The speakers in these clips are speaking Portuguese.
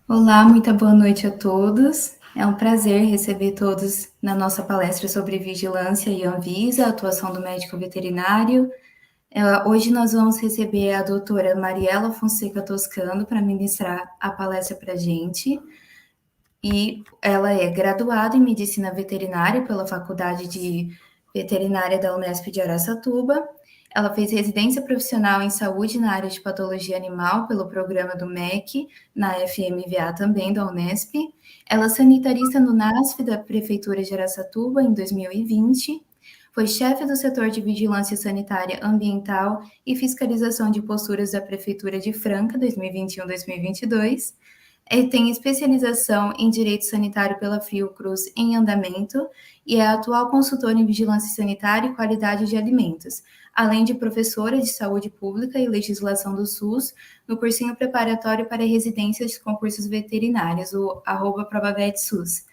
Olá, muita boa noite a todos. É um prazer receber todos na nossa palestra sobre vigilância e Anvisa, a atuação do médico veterinário. Hoje nós vamos receber a doutora Mariela Fonseca Toscano para ministrar a palestra para a gente. E ela é graduada em Medicina Veterinária pela Faculdade de Veterinária da Unesp de Araçatuba. Ela fez residência profissional em saúde na área de patologia animal pelo programa do MEC, na FMVA também da Unesp. Ela é sanitarista no NASF da Prefeitura de Araçatuba em 2020. Foi chefe do setor de vigilância sanitária ambiental e fiscalização de posturas da Prefeitura de Franca, 2021-2022. Tem especialização em Direito Sanitário pela Fiocruz em andamento e é atual consultora em Vigilância Sanitária e Qualidade de Alimentos, além de professora de Saúde Pública e Legislação do SUS no cursinho preparatório para residências de concursos veterinários, o @provavetsus.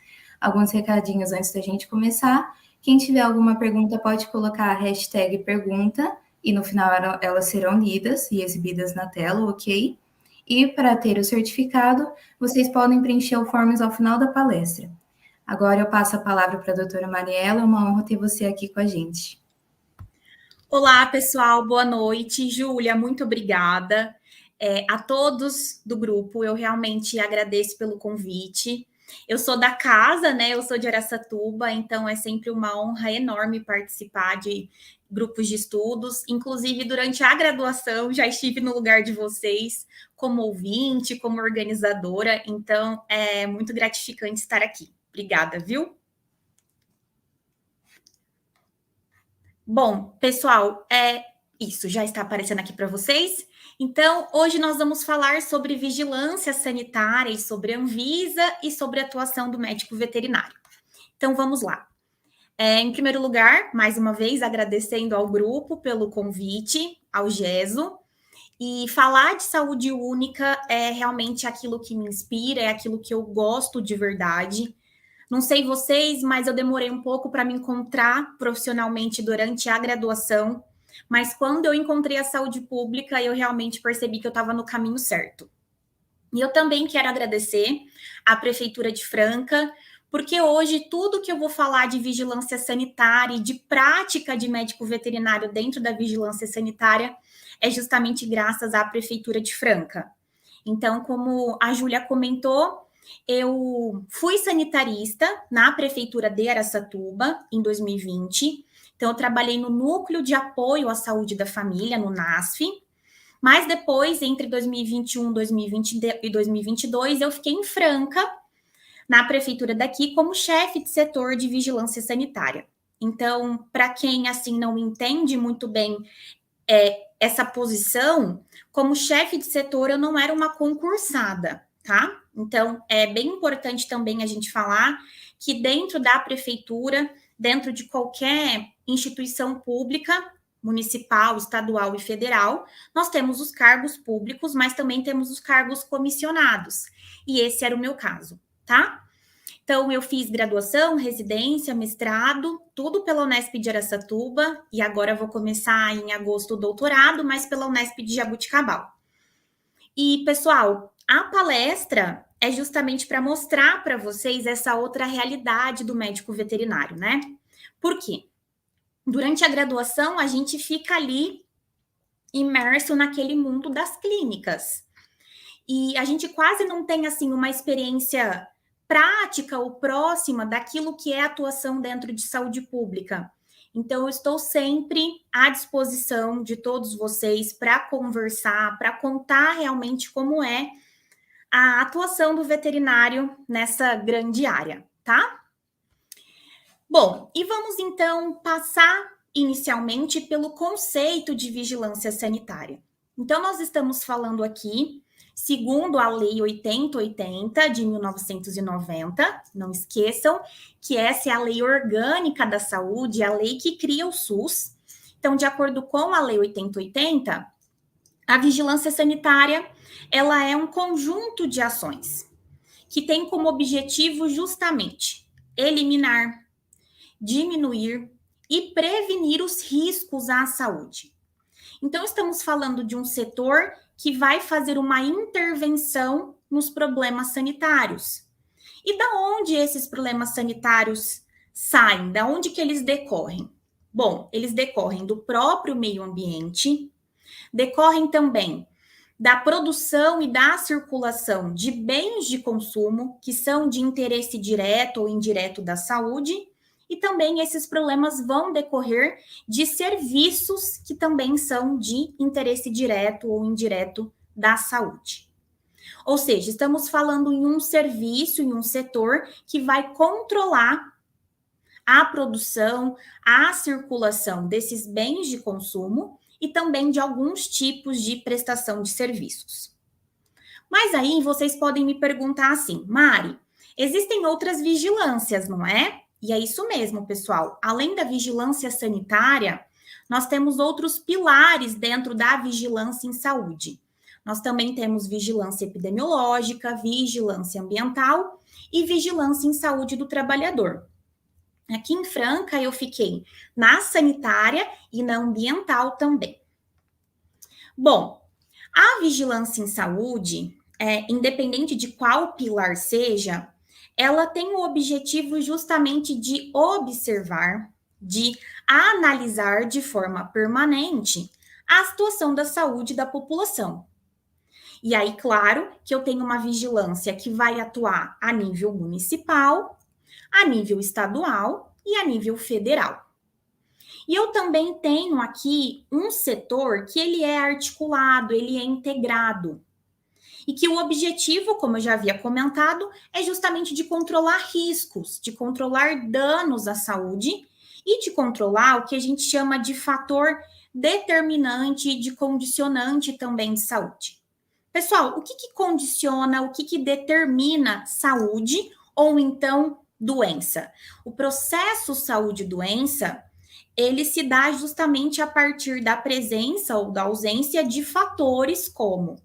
Alguns recadinhos antes da gente começar. Quem tiver alguma pergunta pode colocar a hashtag pergunta e no final elas serão lidas e exibidas na tela, ok? E para ter o certificado, vocês podem preencher o forms ao final da palestra. Agora eu passo a palavra para a doutora Mariela, é uma honra ter você aqui com a gente. Olá, pessoal, boa noite. Júlia, muito obrigada. A todos do grupo, eu realmente agradeço pelo convite. Eu sou da casa, né? Eu sou de Araçatuba, então é sempre uma honra enorme participar de grupos de estudos. Inclusive, durante a graduação, já estive no lugar de vocês como ouvinte, como organizadora, então é muito gratificante estar aqui. Obrigada, viu? Bom, pessoal, isso já está aparecendo aqui para vocês. Então, hoje nós vamos falar sobre vigilância sanitária e sobre a Anvisa e sobre a atuação do médico veterinário. Então, vamos lá. Em primeiro lugar, mais uma vez, agradecendo ao grupo pelo convite, ao GESO. E falar de saúde única é realmente aquilo que me inspira, é aquilo que eu gosto de verdade. Não sei vocês, mas eu demorei um pouco para me encontrar profissionalmente durante a graduação. Mas quando eu encontrei a saúde pública, eu realmente percebi que eu estava no caminho certo. E eu também quero agradecer à Prefeitura de Franca, porque hoje tudo que eu vou falar de vigilância sanitária e de prática de médico veterinário dentro da vigilância sanitária é justamente graças à Prefeitura de Franca. Então, como a Júlia comentou, eu fui sanitarista na Prefeitura de Araçatuba em 2020. Então, eu trabalhei no Núcleo de Apoio à Saúde da Família, no NASF. Mas depois, entre 2021 2020 e 2022, eu fiquei em Franca, na prefeitura daqui, como chefe de setor de vigilância sanitária. Então, para quem assim não entende muito bem essa posição, como chefe de setor, eu não era uma concursada, tá? Então, é bem importante também a gente falar que dentro da prefeitura, dentro de qualquer instituição pública, municipal, estadual e federal, nós temos os cargos públicos, mas também temos os cargos comissionados. E esse era o meu caso, tá? Então, eu fiz graduação, residência, mestrado, tudo pela Unesp de Araçatuba, e agora vou começar em agosto o doutorado, mas pela Unesp de Jabuticabal. E, pessoal, a palestra é justamente para mostrar para vocês essa outra realidade do médico veterinário, né? Por quê? Durante a graduação, a gente fica ali imerso naquele mundo das clínicas. E a gente quase não tem, assim, uma experiência prática ou próxima daquilo que é atuação dentro de saúde pública. Então, eu estou sempre à disposição de todos vocês para conversar, para contar realmente como é a atuação do veterinário nessa grande área, tá? Bom, e vamos então passar inicialmente pelo conceito de vigilância sanitária. Então, nós estamos falando aqui, segundo a Lei 8080 de 1990, não esqueçam que essa é a Lei Orgânica da Saúde, a lei que cria o SUS. Então, de acordo com a Lei 8080, a vigilância sanitária, ela é um conjunto de ações que tem como objetivo justamente eliminar, diminuir e prevenir os riscos à saúde. Então, estamos falando de um setor que vai fazer uma intervenção nos problemas sanitários. E da onde esses problemas sanitários saem? Da onde que eles decorrem? Bom, eles decorrem do próprio meio ambiente, decorrem também da produção e da circulação de bens de consumo que são de interesse direto ou indireto da saúde, e também esses problemas vão decorrer de serviços que também são de interesse direto ou indireto da saúde. Ou seja, estamos falando em um serviço, em um setor que vai controlar a produção, a circulação desses bens de consumo e também de alguns tipos de prestação de serviços. Mas aí vocês podem me perguntar assim, Mari, existem outras vigilâncias, não é? E é isso mesmo, pessoal. Além da vigilância sanitária, nós temos outros pilares dentro da vigilância em saúde. Nós também temos vigilância epidemiológica, vigilância ambiental e vigilância em saúde do trabalhador. Aqui em Franca, eu fiquei na sanitária e na ambiental também. Bom, a vigilância em saúde, independente de qual pilar seja, ela tem o objetivo justamente de observar, de analisar de forma permanente a situação da saúde da população. E aí, claro, que eu tenho uma vigilância que vai atuar a nível municipal, a nível estadual e a nível federal. E eu também tenho aqui um setor que ele é articulado, ele é integrado. E que o objetivo, como eu já havia comentado, é justamente de controlar riscos, de controlar danos à saúde e de controlar o que a gente chama de fator determinante e de condicionante também de saúde. Pessoal, o que condiciona, o que determina saúde ou então doença? O processo saúde-doença, ele se dá justamente a partir da presença ou da ausência de fatores como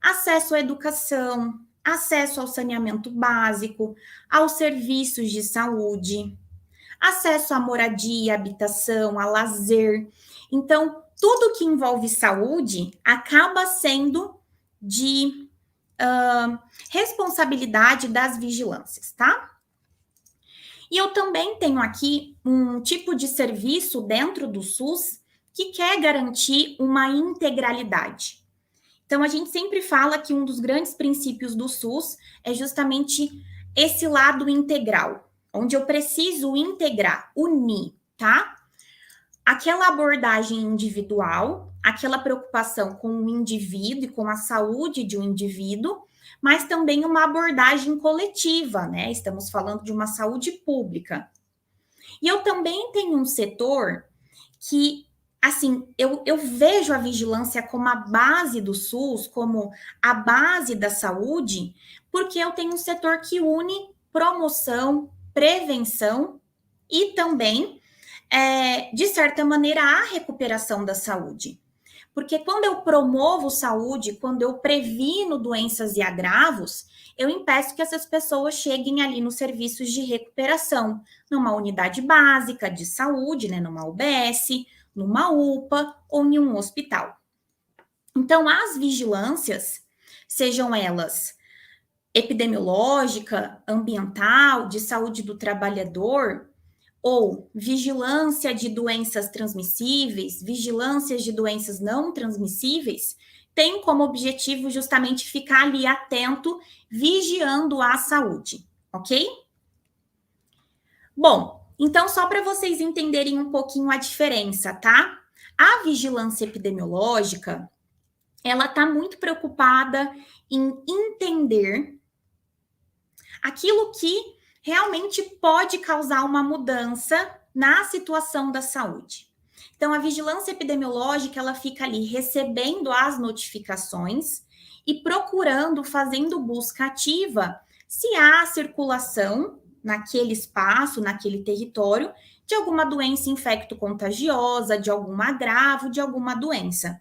acesso à educação, acesso ao saneamento básico, aos serviços de saúde, acesso à moradia, habitação, a lazer. Então, tudo que envolve saúde acaba sendo de responsabilidade das vigilâncias, tá? E eu também tenho aqui um tipo de serviço dentro do SUS que quer garantir uma integralidade. Então, a gente sempre fala que um dos grandes princípios do SUS é justamente esse lado integral, onde eu preciso integrar, unir, tá? Aquela abordagem individual, aquela preocupação com o indivíduo e com a saúde de um indivíduo, mas também uma abordagem coletiva, né? Estamos falando de uma saúde pública. E eu também tenho um setor que, assim, eu vejo a vigilância como a base do SUS, como a base da saúde, porque eu tenho um setor que une promoção, prevenção e também, de certa maneira, a recuperação da saúde. Porque quando eu promovo saúde, quando eu previno doenças e agravos, eu impeço que essas pessoas cheguem ali nos serviços de recuperação, numa unidade básica de saúde, né, numa UBS, numa UPA ou em um hospital. Então, as vigilâncias, sejam elas epidemiológica, ambiental, de saúde do trabalhador, ou vigilância de doenças transmissíveis, vigilâncias de doenças não transmissíveis, tem como objetivo justamente ficar ali atento, vigiando a saúde, ok? Bom, então só para vocês entenderem um pouquinho a diferença, tá? A vigilância epidemiológica, ela está muito preocupada em entender aquilo que realmente pode causar uma mudança na situação da saúde. Então, a vigilância epidemiológica, ela fica ali recebendo as notificações e procurando, fazendo busca ativa, se há circulação naquele espaço, naquele território, de alguma doença infecto-contagiosa, de algum agravo, de alguma doença.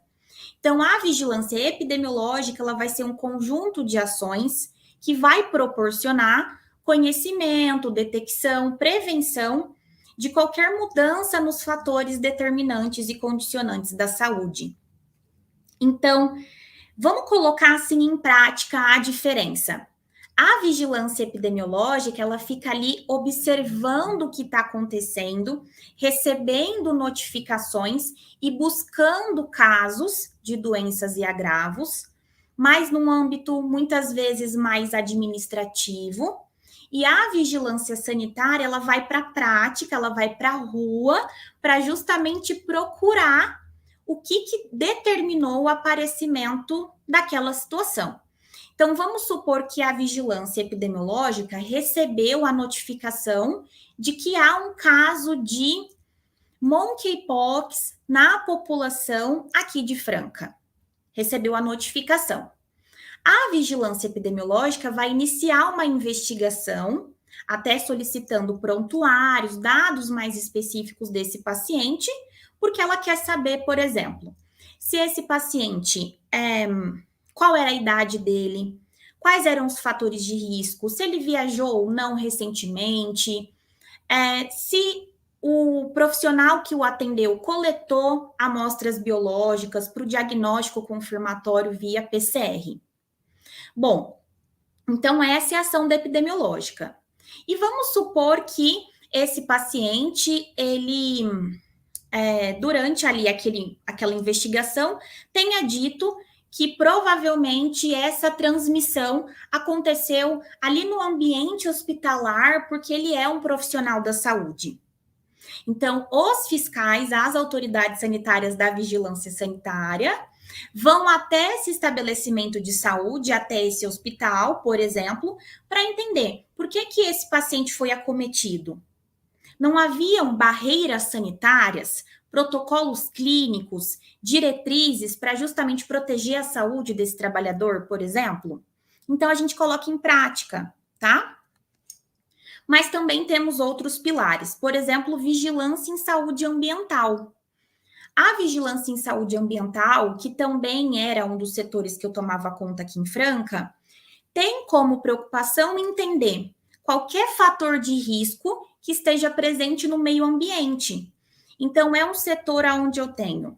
Então, a vigilância epidemiológica, ela vai ser um conjunto de ações que vai proporcionar conhecimento, detecção, prevenção de qualquer mudança nos fatores determinantes e condicionantes da saúde. Então, Vamos colocar assim em prática a diferença. A vigilância epidemiológica, ela fica ali observando o que está acontecendo, recebendo notificações e buscando casos de doenças e agravos, mas num âmbito muitas vezes mais administrativo. E a vigilância sanitária, ela vai para a prática, ela vai para a rua, para justamente procurar o que determinou o aparecimento daquela situação. Então, vamos supor que a vigilância epidemiológica recebeu a notificação de que há um caso de monkeypox na população aqui de Franca. Recebeu a notificação. A vigilância epidemiológica vai iniciar uma investigação, até solicitando prontuários, dados mais específicos desse paciente, porque ela quer saber, por exemplo, se esse paciente qual era a idade dele, quais eram os fatores de risco, se ele viajou ou não recentemente, se o profissional que o atendeu coletou amostras biológicas para o diagnóstico confirmatório via PCR. Bom, então essa é a ação da epidemiológica. E vamos supor que esse paciente, ele, durante ali aquela investigação, tenha dito que provavelmente essa transmissão aconteceu ali no ambiente hospitalar, porque ele é um profissional da saúde. Então, os fiscais, as autoridades sanitárias da vigilância sanitária, vão até esse estabelecimento de saúde, até esse hospital, por exemplo, para entender por que esse paciente foi acometido. Não haviam barreiras sanitárias, protocolos clínicos, diretrizes para justamente proteger a saúde desse trabalhador, por exemplo? Então, a gente coloca em prática, tá? Mas também temos outros pilares, por exemplo, vigilância em saúde ambiental. A vigilância em saúde ambiental, que também era um dos setores que eu tomava conta aqui em Franca, tem como preocupação entender qualquer fator de risco que esteja presente no meio ambiente. Então, é um setor onde eu tenho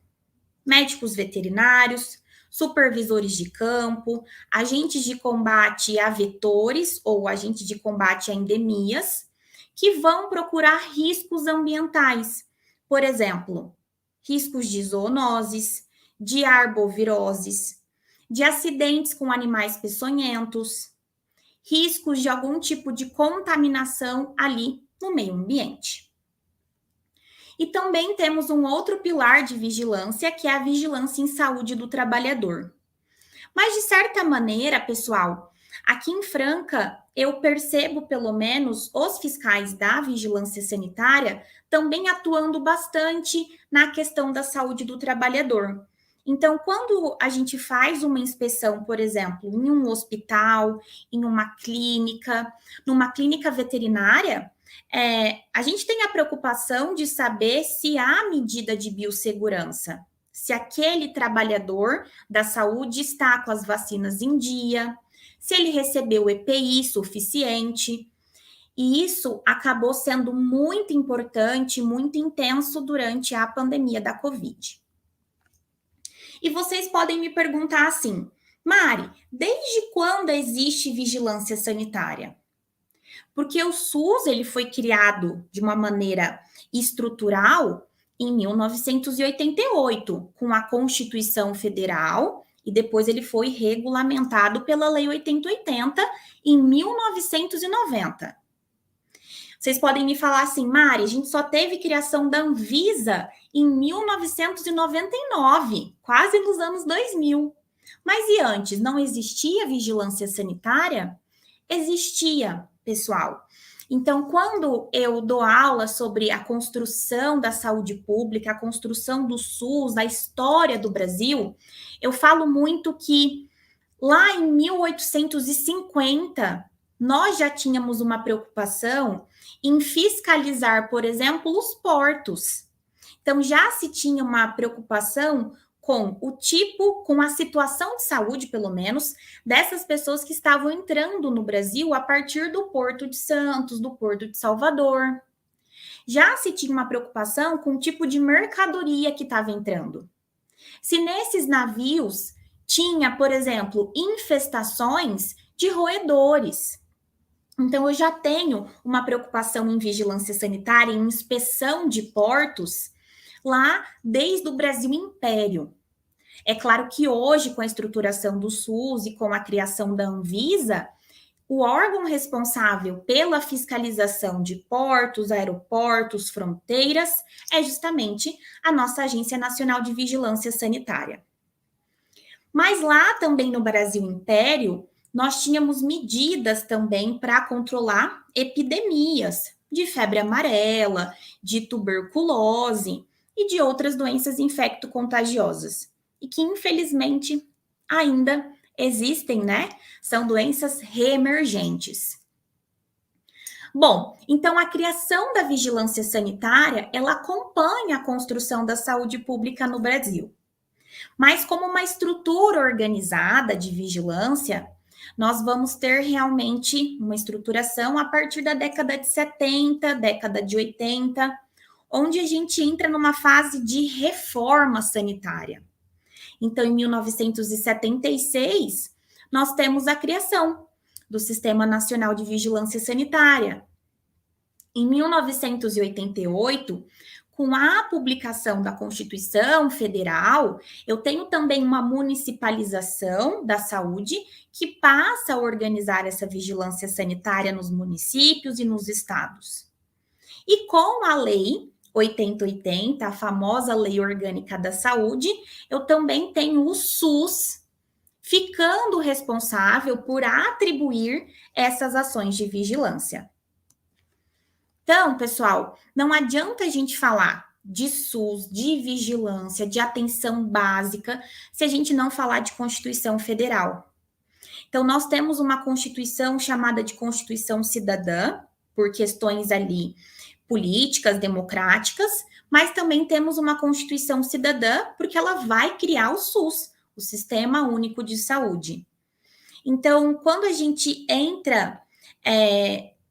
médicos veterinários, supervisores de campo, agentes de combate a vetores ou agentes de combate a endemias, que vão procurar riscos ambientais. Por exemplo, riscos de zoonoses, de arboviroses, de acidentes com animais peçonhentos, riscos de algum tipo de contaminação ali no meio ambiente. E também temos um outro pilar de vigilância, que é a vigilância em saúde do trabalhador. Mas, de certa maneira, pessoal, aqui em Franca, eu percebo, pelo menos, os fiscais da vigilância sanitária também atuando bastante na questão da saúde do trabalhador. Então, quando a gente faz uma inspeção, por exemplo, em um hospital, em uma clínica, numa clínica veterinária, a gente tem a preocupação de saber se há medida de biossegurança, se aquele trabalhador da saúde está com as vacinas em dia, se ele recebeu EPI suficiente. E isso acabou sendo muito importante, muito intenso durante a pandemia da Covid. E vocês podem me perguntar assim, Mari, desde quando existe vigilância sanitária? Porque o SUS ele foi criado de uma maneira estrutural em 1988, com a Constituição Federal, e depois ele foi regulamentado pela Lei 8080 em 1990. Vocês podem me falar assim, Mari, a gente só teve criação da Anvisa em 1999, quase nos anos 2000. Mas e antes, não existia vigilância sanitária? Existia, pessoal. Então, quando eu dou aula sobre a construção da saúde pública, a construção do SUS, a história do Brasil, eu falo muito que lá em 1850, nós já tínhamos uma preocupação em fiscalizar, por exemplo, os portos. Então, já se tinha uma preocupação com o tipo, com a situação de saúde, pelo menos, dessas pessoas que estavam entrando no Brasil a partir do Porto de Santos, do Porto de Salvador. Já se tinha uma preocupação com o tipo de mercadoria que estava entrando. Se nesses navios tinha, por exemplo, infestações de roedores. Então, eu já tenho uma preocupação em vigilância sanitária, em inspeção de portos, lá desde o Brasil Império. É claro que hoje, com a estruturação do SUS e com a criação da Anvisa, o órgão responsável pela fiscalização de portos, aeroportos, fronteiras, é justamente a nossa Agência Nacional de Vigilância Sanitária. Mas lá também no Brasil Império, nós tínhamos medidas também para controlar epidemias de febre amarela, de tuberculose e de outras doenças infecto-contagiosas. E que, infelizmente, ainda existem, né? São doenças reemergentes. Bom, então a criação da vigilância sanitária, ela acompanha a construção da saúde pública no Brasil. Mas como uma estrutura organizada de vigilância, nós vamos ter realmente uma estruturação a partir da década de 70, década de 80, onde a gente entra numa fase de reforma sanitária. Então, em 1976, nós temos a criação do Sistema Nacional de Vigilância Sanitária. Em 1988, com a publicação da Constituição Federal, eu tenho também uma municipalização da saúde que passa a organizar essa vigilância sanitária nos municípios e nos estados. E com a Lei 8080, a famosa Lei Orgânica da Saúde, eu também tenho o SUS ficando responsável por atribuir essas ações de vigilância. Então, pessoal, não adianta a gente falar de SUS, de vigilância, de atenção básica, se a gente não falar de Constituição Federal. Então, nós temos uma Constituição chamada de Constituição Cidadã, por questões ali políticas, democráticas, mas também temos uma Constituição Cidadã, porque ela vai criar o SUS, o Sistema Único de Saúde. Então, quando a gente entra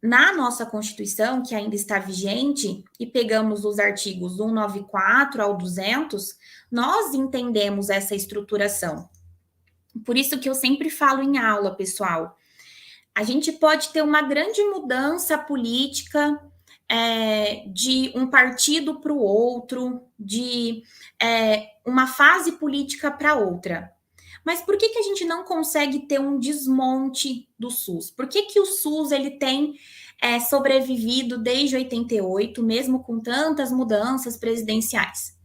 na nossa Constituição, que ainda está vigente, e pegamos os artigos 194 ao 200, nós entendemos essa estruturação. Por isso que eu sempre falo em aula, pessoal, a gente pode ter uma grande mudança política de um partido para o outro, de uma fase política para outra. Mas por que a gente não consegue ter um desmonte do SUS? Por que o SUS ele tem sobrevivido desde 88, mesmo com tantas mudanças presidenciais?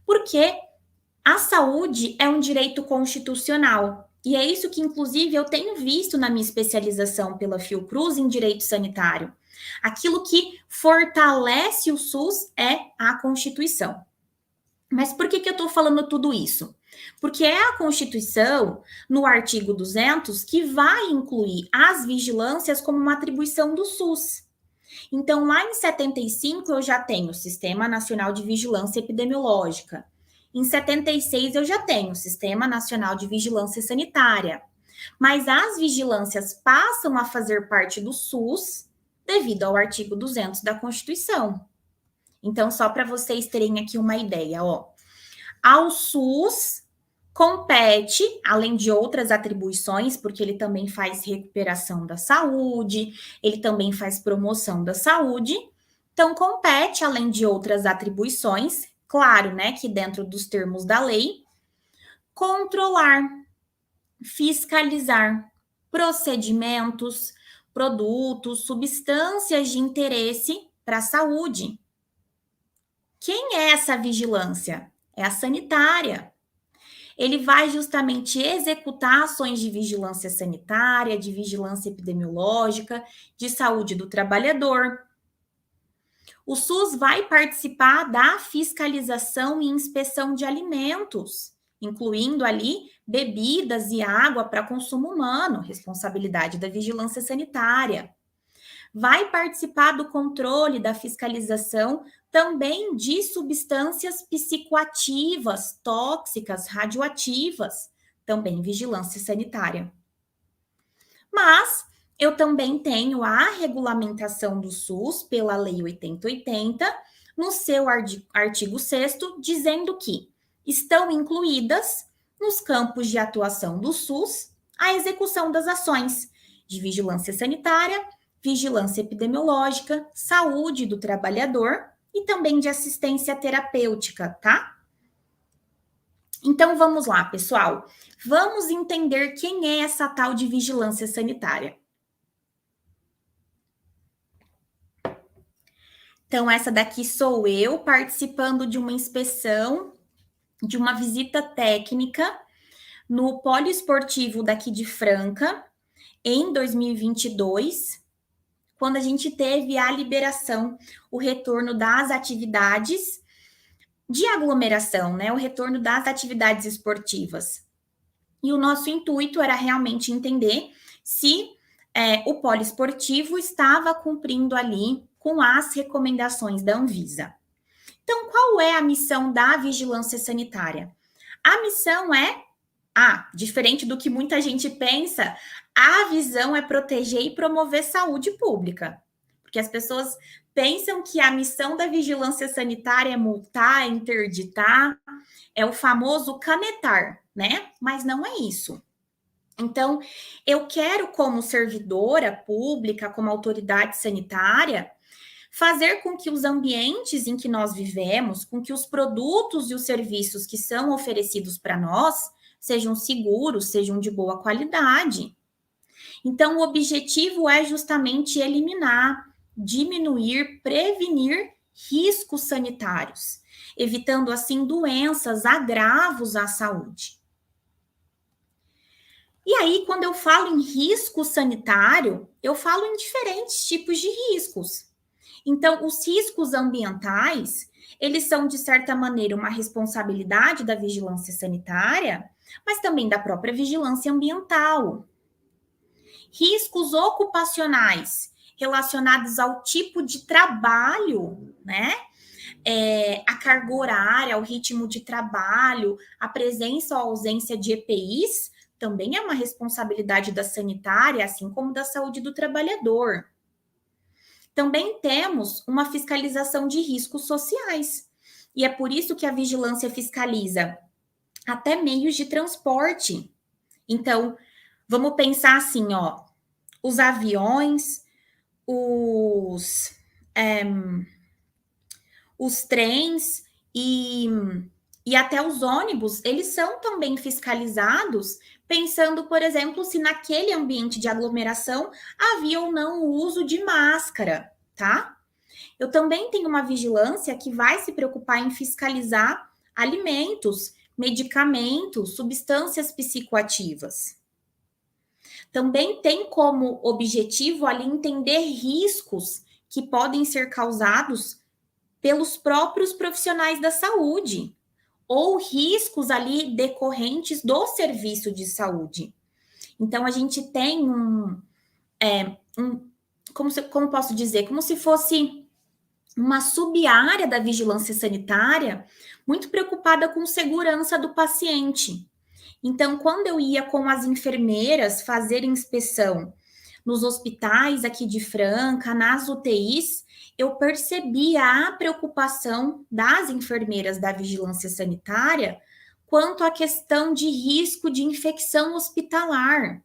Porque a saúde é um direito constitucional. E é isso que, inclusive, eu tenho visto na minha especialização pela Fiocruz em direito sanitário. Aquilo que fortalece o SUS é a Constituição. Mas por que eu estou falando tudo isso? Porque é a Constituição, no artigo 200, que vai incluir as vigilâncias como uma atribuição do SUS. Então, lá em 75, eu já tenho o Sistema Nacional de Vigilância Epidemiológica. Em 76, eu já tenho o Sistema Nacional de Vigilância Sanitária. Mas as vigilâncias passam a fazer parte do SUS devido ao artigo 200 da Constituição. Então, só para vocês terem aqui uma ideia, ao SUS compete, além de outras atribuições, porque ele também faz recuperação da saúde, ele também faz promoção da saúde, então compete, além de outras atribuições, claro, né, que dentro dos termos da lei, controlar, fiscalizar procedimentos, produtos, substâncias de interesse para a saúde. Quem é essa vigilância? É a sanitária. Ele vai justamente executar ações de vigilância sanitária, de vigilância epidemiológica, de saúde do trabalhador. O SUS vai participar da fiscalização e inspeção de alimentos, incluindo ali bebidas e água para consumo humano, responsabilidade da vigilância sanitária. Vai participar do controle da fiscalização também de substâncias psicoativas, tóxicas, radioativas, também vigilância sanitária. Mas eu também tenho a regulamentação do SUS pela Lei 8080, no seu artigo 6º, dizendo que estão incluídas nos campos de atuação do SUS, a execução das ações de vigilância sanitária, vigilância epidemiológica, saúde do trabalhador e também de assistência terapêutica, tá? Então vamos lá, pessoal. Vamos entender quem é essa tal de vigilância sanitária. Então, essa daqui sou eu participando de uma inspeção, de uma visita técnica no poliesportivo daqui de Franca, em 2022, quando a gente teve a liberação, o retorno das atividades de aglomeração, né? O retorno das atividades esportivas. E o nosso intuito era realmente entender se o poliesportivo estava cumprindo ali com as recomendações da Anvisa. Então, qual é a missão da vigilância sanitária? A missão é, diferente do que muita gente pensa, a visão é proteger e promover saúde pública. Porque as pessoas pensam que a missão da vigilância sanitária é multar, é interditar, é o famoso canetar, né? Mas não é isso. Então, eu quero, como servidora pública, como autoridade sanitária, fazer com que os ambientes em que nós vivemos, com que os produtos e os serviços que são oferecidos para nós sejam seguros, sejam de boa qualidade. Então, o objetivo é justamente eliminar, diminuir, prevenir riscos sanitários, evitando assim doenças, agravos à saúde. E aí, quando eu falo em risco sanitário, eu falo em diferentes tipos de riscos. Então, os riscos ambientais, eles são, de certa maneira, uma responsabilidade da vigilância sanitária, mas também da própria vigilância ambiental. Riscos ocupacionais, relacionados ao tipo de trabalho, né? A carga horária, o ritmo de trabalho, a presença ou ausência de EPIs, também é uma responsabilidade da sanitária, assim como da saúde do trabalhador. Também temos uma fiscalização de riscos sociais. E é por isso que a vigilância fiscaliza até meios de transporte. Então, vamos pensar assim, os aviões, os trens e até os ônibus, eles são também fiscalizados, pensando, por exemplo, se naquele ambiente de aglomeração havia ou não o uso de máscara, tá? Eu também tenho uma vigilância que vai se preocupar em fiscalizar alimentos, medicamentos, substâncias psicoativas. Também tem como objetivo ali entender riscos que podem ser causados pelos próprios profissionais da saúde ou riscos ali decorrentes do serviço de saúde. Então, a gente tem como posso dizer? Como se fosse uma sub-área da vigilância sanitária muito preocupada com segurança do paciente. Então, quando eu ia com as enfermeiras fazer inspeção nos hospitais aqui de Franca, nas UTIs, eu percebia a preocupação das enfermeiras da vigilância sanitária quanto à questão de risco de infecção hospitalar.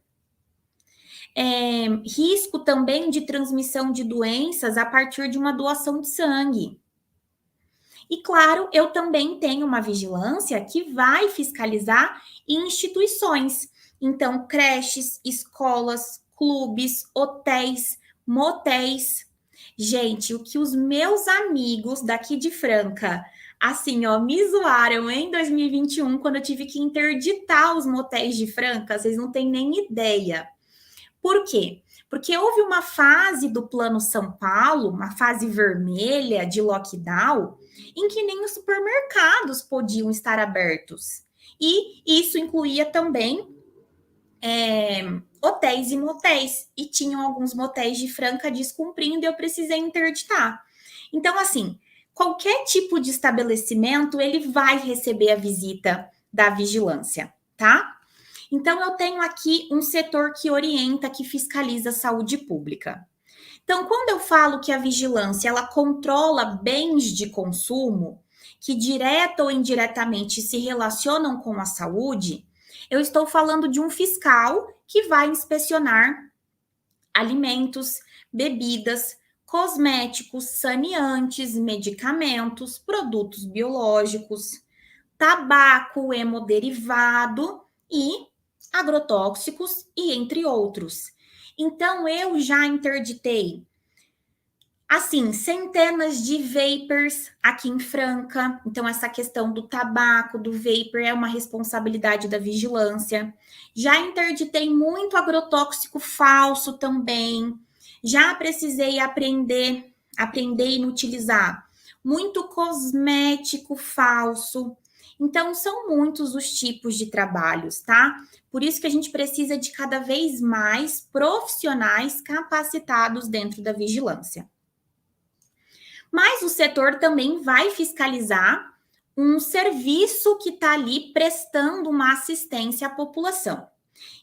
Risco também de transmissão de doenças a partir de uma doação de sangue. E, claro, eu também tenho uma vigilância que vai fiscalizar instituições. Então, creches, escolas, clubes, hotéis, motéis. Gente, o que os meus amigos daqui de Franca, assim, me zoaram em 2021, quando eu tive que interditar os motéis de Franca, vocês não têm nem ideia. Por quê? Porque houve uma fase do Plano São Paulo, uma fase vermelha de lockdown, em que nem os supermercados podiam estar abertos. E isso incluía também hotéis e motéis. E tinham alguns motéis de Franca descumprindo e eu precisei interditar. Então, assim, qualquer tipo de estabelecimento, ele vai receber a visita da vigilância, tá? Então, eu tenho aqui um setor que orienta, que fiscaliza a saúde pública. Então, quando eu falo que a vigilância, ela controla bens de consumo, que direta ou indiretamente se relacionam com a saúde, eu estou falando de um fiscal que vai inspecionar alimentos, bebidas, cosméticos, saneantes, medicamentos, produtos biológicos, tabaco, hemoderivado e agrotóxicos e entre outros. Então eu já interditei assim, centenas de vapers aqui em Franca. Então, essa questão do tabaco, do vapor, é uma responsabilidade da vigilância. Já interditei muito agrotóxico falso também. Já precisei aprender e inutilizar muito cosmético falso. Então, são muitos os tipos de trabalhos, tá? Por isso que a gente precisa de cada vez mais profissionais capacitados dentro da vigilância. Mas o setor também vai fiscalizar um serviço que está ali prestando uma assistência à população.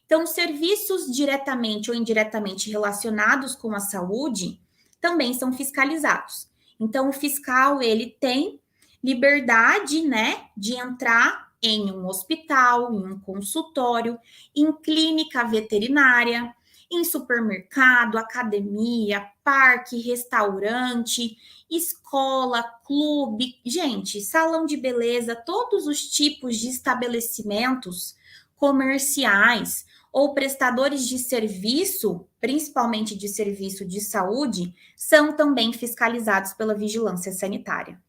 Então, serviços diretamente ou indiretamente relacionados com a saúde também são fiscalizados. Então, o fiscal, ele tem liberdade, né, de entrar em um hospital, em um consultório, em clínica veterinária, em supermercado, academia, parque, restaurante, escola, clube, gente, salão de beleza, todos os tipos de estabelecimentos comerciais ou prestadores de serviço, principalmente de serviço de saúde, são também fiscalizados pela vigilância sanitária.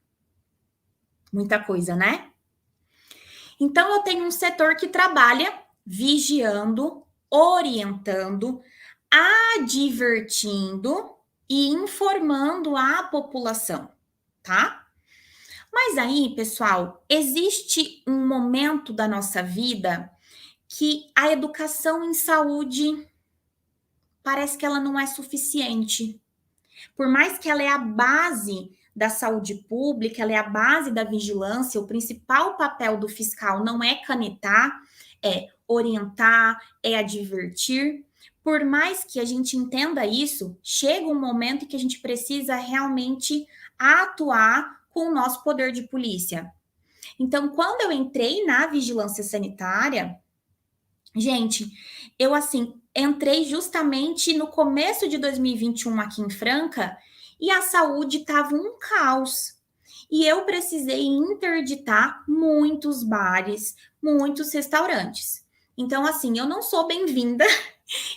Muita coisa, né? Então, eu tenho um setor que trabalha vigiando, orientando, advertindo e informando a população, tá? Mas aí, pessoal, existe um momento da nossa vida que a educação em saúde parece que ela não é suficiente. Por mais que ela é a base da saúde pública, ela é a base da vigilância, o principal papel do fiscal não é canetar, é orientar, é advertir. Por mais que a gente entenda isso, chega um momento em que a gente precisa realmente atuar com o nosso poder de polícia. Então, quando eu entrei na vigilância sanitária, gente, eu assim, entrei justamente no começo de 2021 aqui em Franca e a saúde estava um caos. E eu precisei interditar muitos bares, muitos restaurantes. Então, assim, eu não sou bem-vinda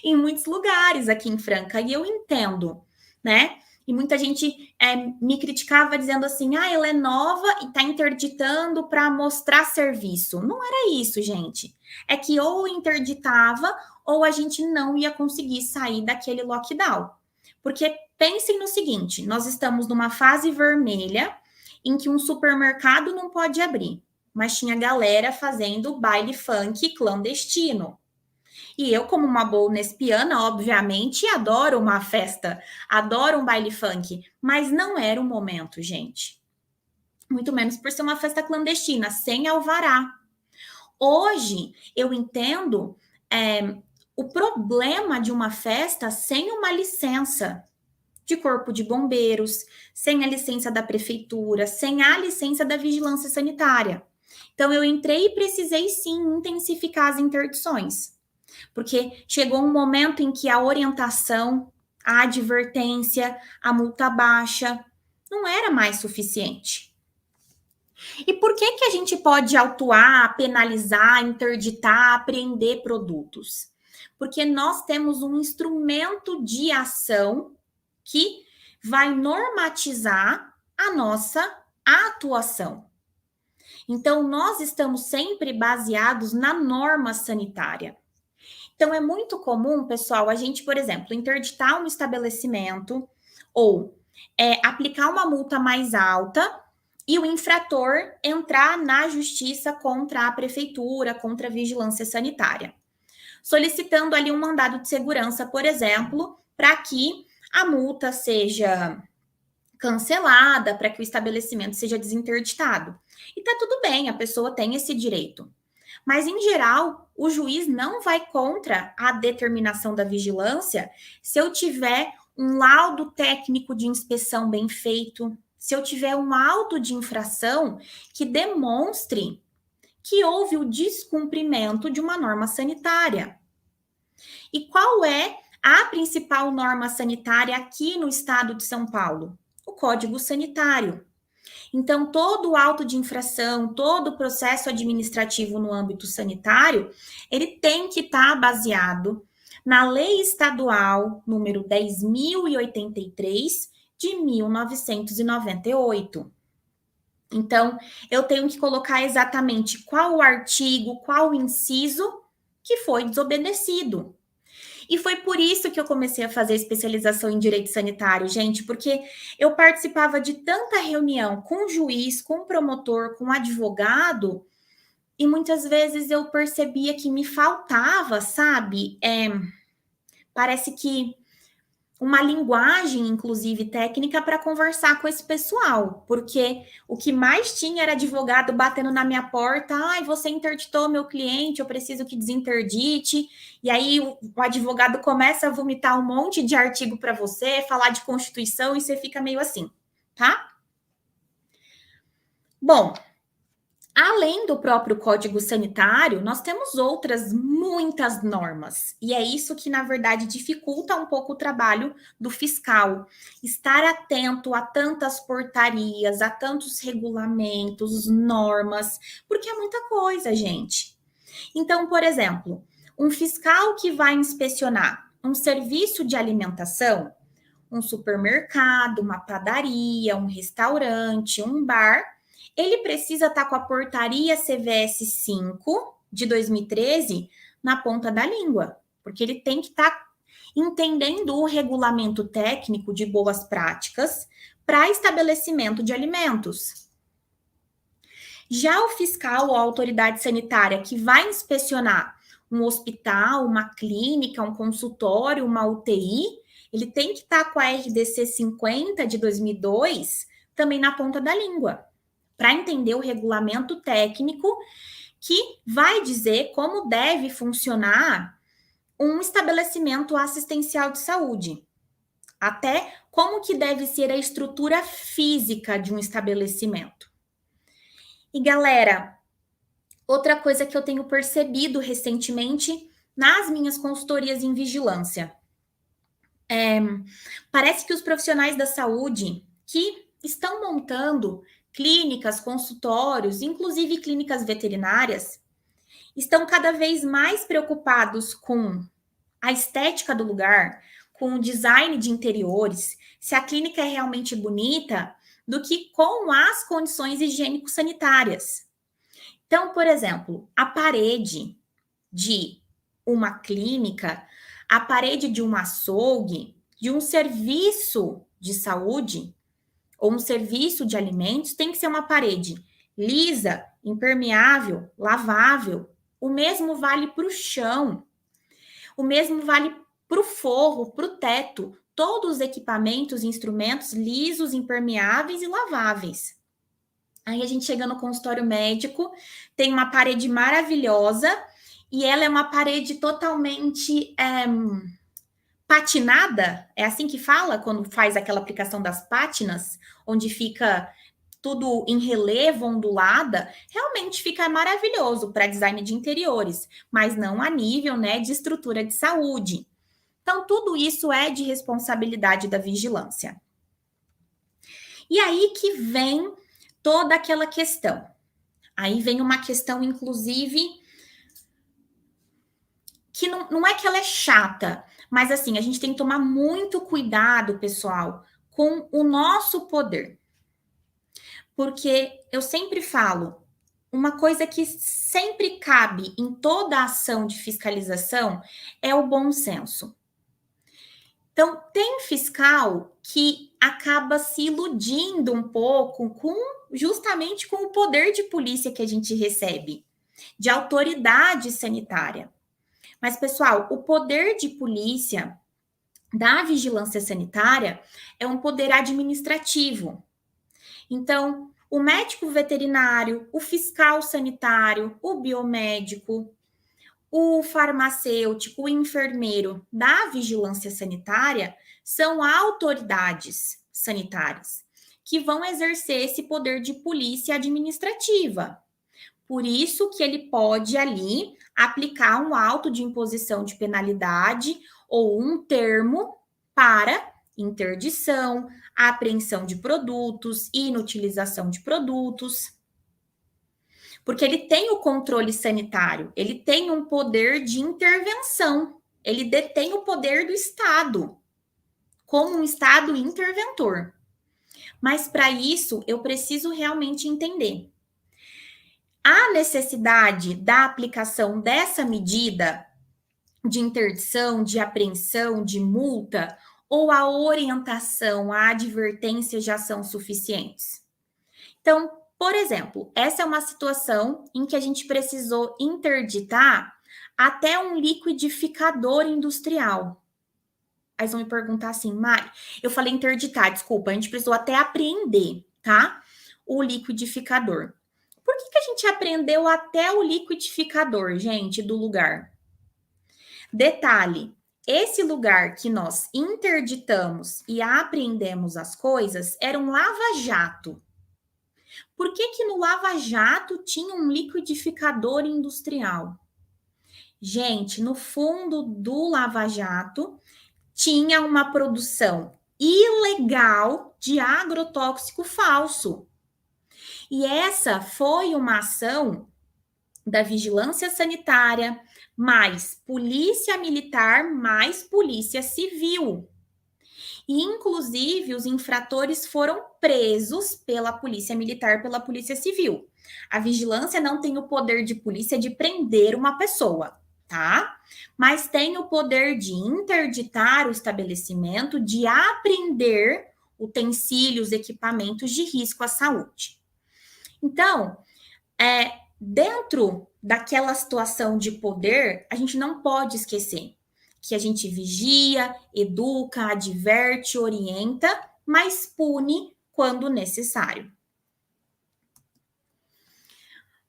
em muitos lugares aqui em Franca, e eu entendo, né? E muita gente me criticava dizendo assim, ela é nova e está interditando para mostrar serviço. Não era isso, gente. É que ou interditava ou a gente não ia conseguir sair daquele lockdown. Porque pensem no seguinte, nós estamos numa fase vermelha em que um supermercado não pode abrir, mas tinha galera fazendo baile funk clandestino. E eu, como uma boa nespiana, obviamente, adoro uma festa, adoro um baile funk, mas não era o momento, gente. Muito menos por ser uma festa clandestina, sem alvará. Hoje, eu entendo o problema de uma festa sem uma licença de corpo de bombeiros, sem a licença da prefeitura, sem a licença da vigilância sanitária. Então, eu entrei e precisei, sim, intensificar as interdições. Porque chegou um momento em que a orientação, a advertência, a multa baixa não era mais suficiente. E por que a gente pode autuar, penalizar, interditar, apreender produtos? Porque nós temos um instrumento de ação que vai normatizar a nossa atuação. Então, nós estamos sempre baseados na norma sanitária. Então, é muito comum, pessoal, a gente, por exemplo, interditar um estabelecimento ou aplicar uma multa mais alta e o infrator entrar na justiça contra a prefeitura, contra a vigilância sanitária, solicitando ali um mandado de segurança, por exemplo, para que a multa seja cancelada, para que o estabelecimento seja desinterditado. E tá tudo bem, a pessoa tem esse direito. Mas, em geral, o juiz não vai contra a determinação da vigilância se eu tiver um laudo técnico de inspeção bem feito, se eu tiver um auto de infração que demonstre que houve o descumprimento de uma norma sanitária. E qual é a principal norma sanitária aqui no estado de São Paulo? O Código Sanitário. Então, todo o auto de infração, todo o processo administrativo no âmbito sanitário, ele tem que estar baseado na Lei Estadual número 10.083 de 1998. Então, eu tenho que colocar exatamente qual o artigo, qual o inciso que foi desobedecido. E foi por isso que eu comecei a fazer especialização em direito sanitário, gente, porque eu participava de tanta reunião com juiz, com promotor, com advogado, e muitas vezes eu percebia que me faltava, sabe? Parece que uma linguagem, inclusive técnica, para conversar com esse pessoal, porque o que mais tinha era advogado batendo na minha porta, ai, você interditou meu cliente, eu preciso que desinterdite, e aí o advogado começa a vomitar um monte de artigo para você, falar de Constituição, e você fica meio assim, tá? Bom, além do próprio Código Sanitário, nós temos outras muitas normas. E é isso que, na verdade, dificulta um pouco o trabalho do fiscal. Estar atento a tantas portarias, a tantos regulamentos, normas, porque é muita coisa, gente. Então, por exemplo, um fiscal que vai inspecionar um serviço de alimentação, um supermercado, uma padaria, um restaurante, um bar, ele precisa estar com a portaria CVS 5 de 2013 na ponta da língua, porque ele tem que estar entendendo o regulamento técnico de boas práticas para estabelecimento de alimentos. Já o fiscal ou a autoridade sanitária que vai inspecionar um hospital, uma clínica, um consultório, uma UTI, ele tem que estar com a RDC 50 de 2002 também na ponta da língua, para entender o regulamento técnico que vai dizer como deve funcionar um estabelecimento assistencial de saúde. Até como que deve ser a estrutura física de um estabelecimento. E galera, outra coisa que eu tenho percebido recentemente nas minhas consultorias em vigilância. Parece que os profissionais da saúde que estão montando clínicas, consultórios, inclusive clínicas veterinárias, estão cada vez mais preocupados com a estética do lugar, com o design de interiores, se a clínica é realmente bonita, do que com as condições higiênico-sanitárias. Então, por exemplo, a parede de uma clínica, a parede de um açougue, de um serviço de saúde, ou um serviço de alimentos, tem que ser uma parede lisa, impermeável, lavável. O mesmo vale para o chão. O mesmo vale para o forro, para o teto. Todos os equipamentos e instrumentos lisos, impermeáveis e laváveis. Aí a gente chega no consultório médico, tem uma parede maravilhosa e ela é uma parede totalmente patinada, é assim que fala quando faz aquela aplicação das pátinas, onde fica tudo em relevo, ondulada, realmente fica maravilhoso para design de interiores, mas não a nível, né, de estrutura de saúde. Então, tudo isso é de responsabilidade da vigilância. E aí que vem toda aquela questão. Aí vem uma questão, inclusive, que não é que ela é chata, mas assim, a gente tem que tomar muito cuidado, pessoal, com o nosso poder. Porque eu sempre falo, uma coisa que sempre cabe em toda ação de fiscalização é o bom senso. Então, tem fiscal que acaba se iludindo um pouco justamente com o poder de polícia que a gente recebe, de autoridade sanitária. Mas, pessoal, o poder de polícia da vigilância sanitária é um poder administrativo. Então, o médico veterinário, o fiscal sanitário, o biomédico, o farmacêutico, o enfermeiro da vigilância sanitária são autoridades sanitárias que vão exercer esse poder de polícia administrativa. Por isso que ele pode ali aplicar um auto de imposição de penalidade ou um termo para interdição, apreensão de produtos, inutilização de produtos. Porque ele tem o controle sanitário, ele tem um poder de intervenção, ele detém o poder do Estado, como um Estado interventor. Mas para isso, eu preciso realmente entender. A necessidade da aplicação dessa medida de interdição, de apreensão, de multa, ou a orientação, a advertência já são suficientes? Então, por exemplo, essa é uma situação em que a gente precisou interditar até um liquidificador industrial. Aí vão me perguntar assim, Mari, eu falei interditar, desculpa, a gente precisou até apreender, tá? O liquidificador. Por que a gente apreendeu até o liquidificador, gente, do lugar? Detalhe, esse lugar que nós interditamos e apreendemos as coisas era um lava-jato. Por que no lava-jato tinha um liquidificador industrial? Gente, no fundo do lava-jato tinha uma produção ilegal de agrotóxico falso. E essa foi uma ação da vigilância sanitária, mais polícia militar, mais polícia civil. E, inclusive, os infratores foram presos pela polícia militar, pela polícia civil. A vigilância não tem o poder de polícia de prender uma pessoa, tá? Mas tem o poder de interditar o estabelecimento, de apreender utensílios, equipamentos de risco à saúde. Então, dentro daquela situação de poder, a gente não pode esquecer que a gente vigia, educa, adverte, orienta, mas pune quando necessário.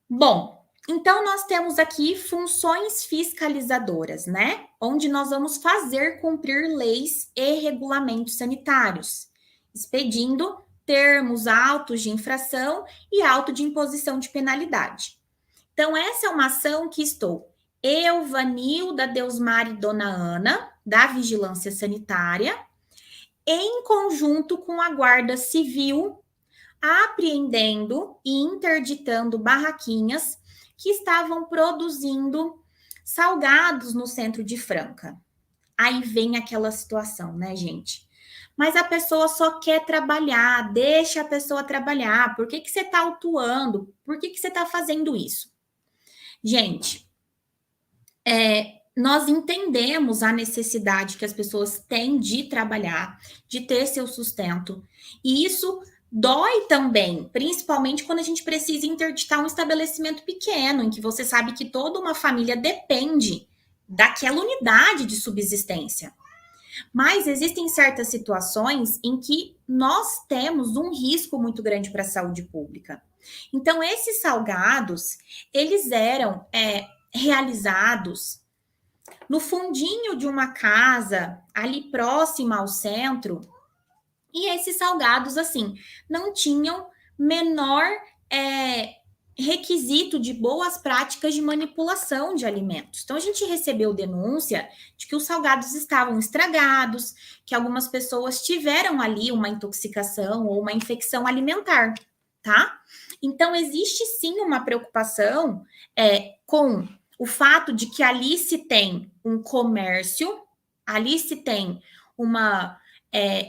Bom, então nós temos aqui funções fiscalizadoras, né? Onde nós vamos fazer cumprir leis e regulamentos sanitários, expedindo termos, autos de infração e auto de imposição de penalidade. Então, essa é uma ação que estou eu, Vanilda, Deusmar e Dona Ana, da Vigilância Sanitária, em conjunto com a Guarda Civil, apreendendo e interditando barraquinhas que estavam produzindo salgados no centro de Franca. Aí vem aquela situação, né, gente? Mas a pessoa só quer trabalhar, deixa a pessoa trabalhar. Por que você está autuando? Por que você está fazendo isso? Gente, nós entendemos a necessidade que as pessoas têm de trabalhar, de ter seu sustento. E isso dói também, principalmente quando a gente precisa interditar um estabelecimento pequeno, em que você sabe que toda uma família depende daquela unidade de subsistência. Mas existem certas situações em que nós temos um risco muito grande para a saúde pública. Então, esses salgados, eles eram realizados no fundinho de uma casa, ali próxima ao centro, e esses salgados, assim, não tinham menor requisito de boas práticas de manipulação de alimentos. Então, a gente recebeu denúncia de que os salgados estavam estragados, que algumas pessoas tiveram ali uma intoxicação ou uma infecção alimentar, tá? Então, existe sim uma preocupação com o fato de que ali se tem um comércio, ali se tem uma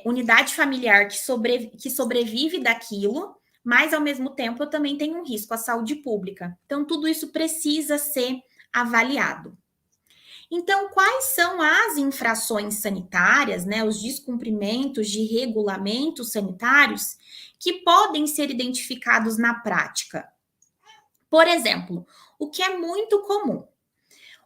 unidade familiar que sobrevive daquilo, mas, ao mesmo tempo, eu também tenho um risco à saúde pública. Então, tudo isso precisa ser avaliado. Então, quais são as infrações sanitárias, né, os descumprimentos de regulamentos sanitários que podem ser identificados na prática? Por exemplo, o que é muito comum,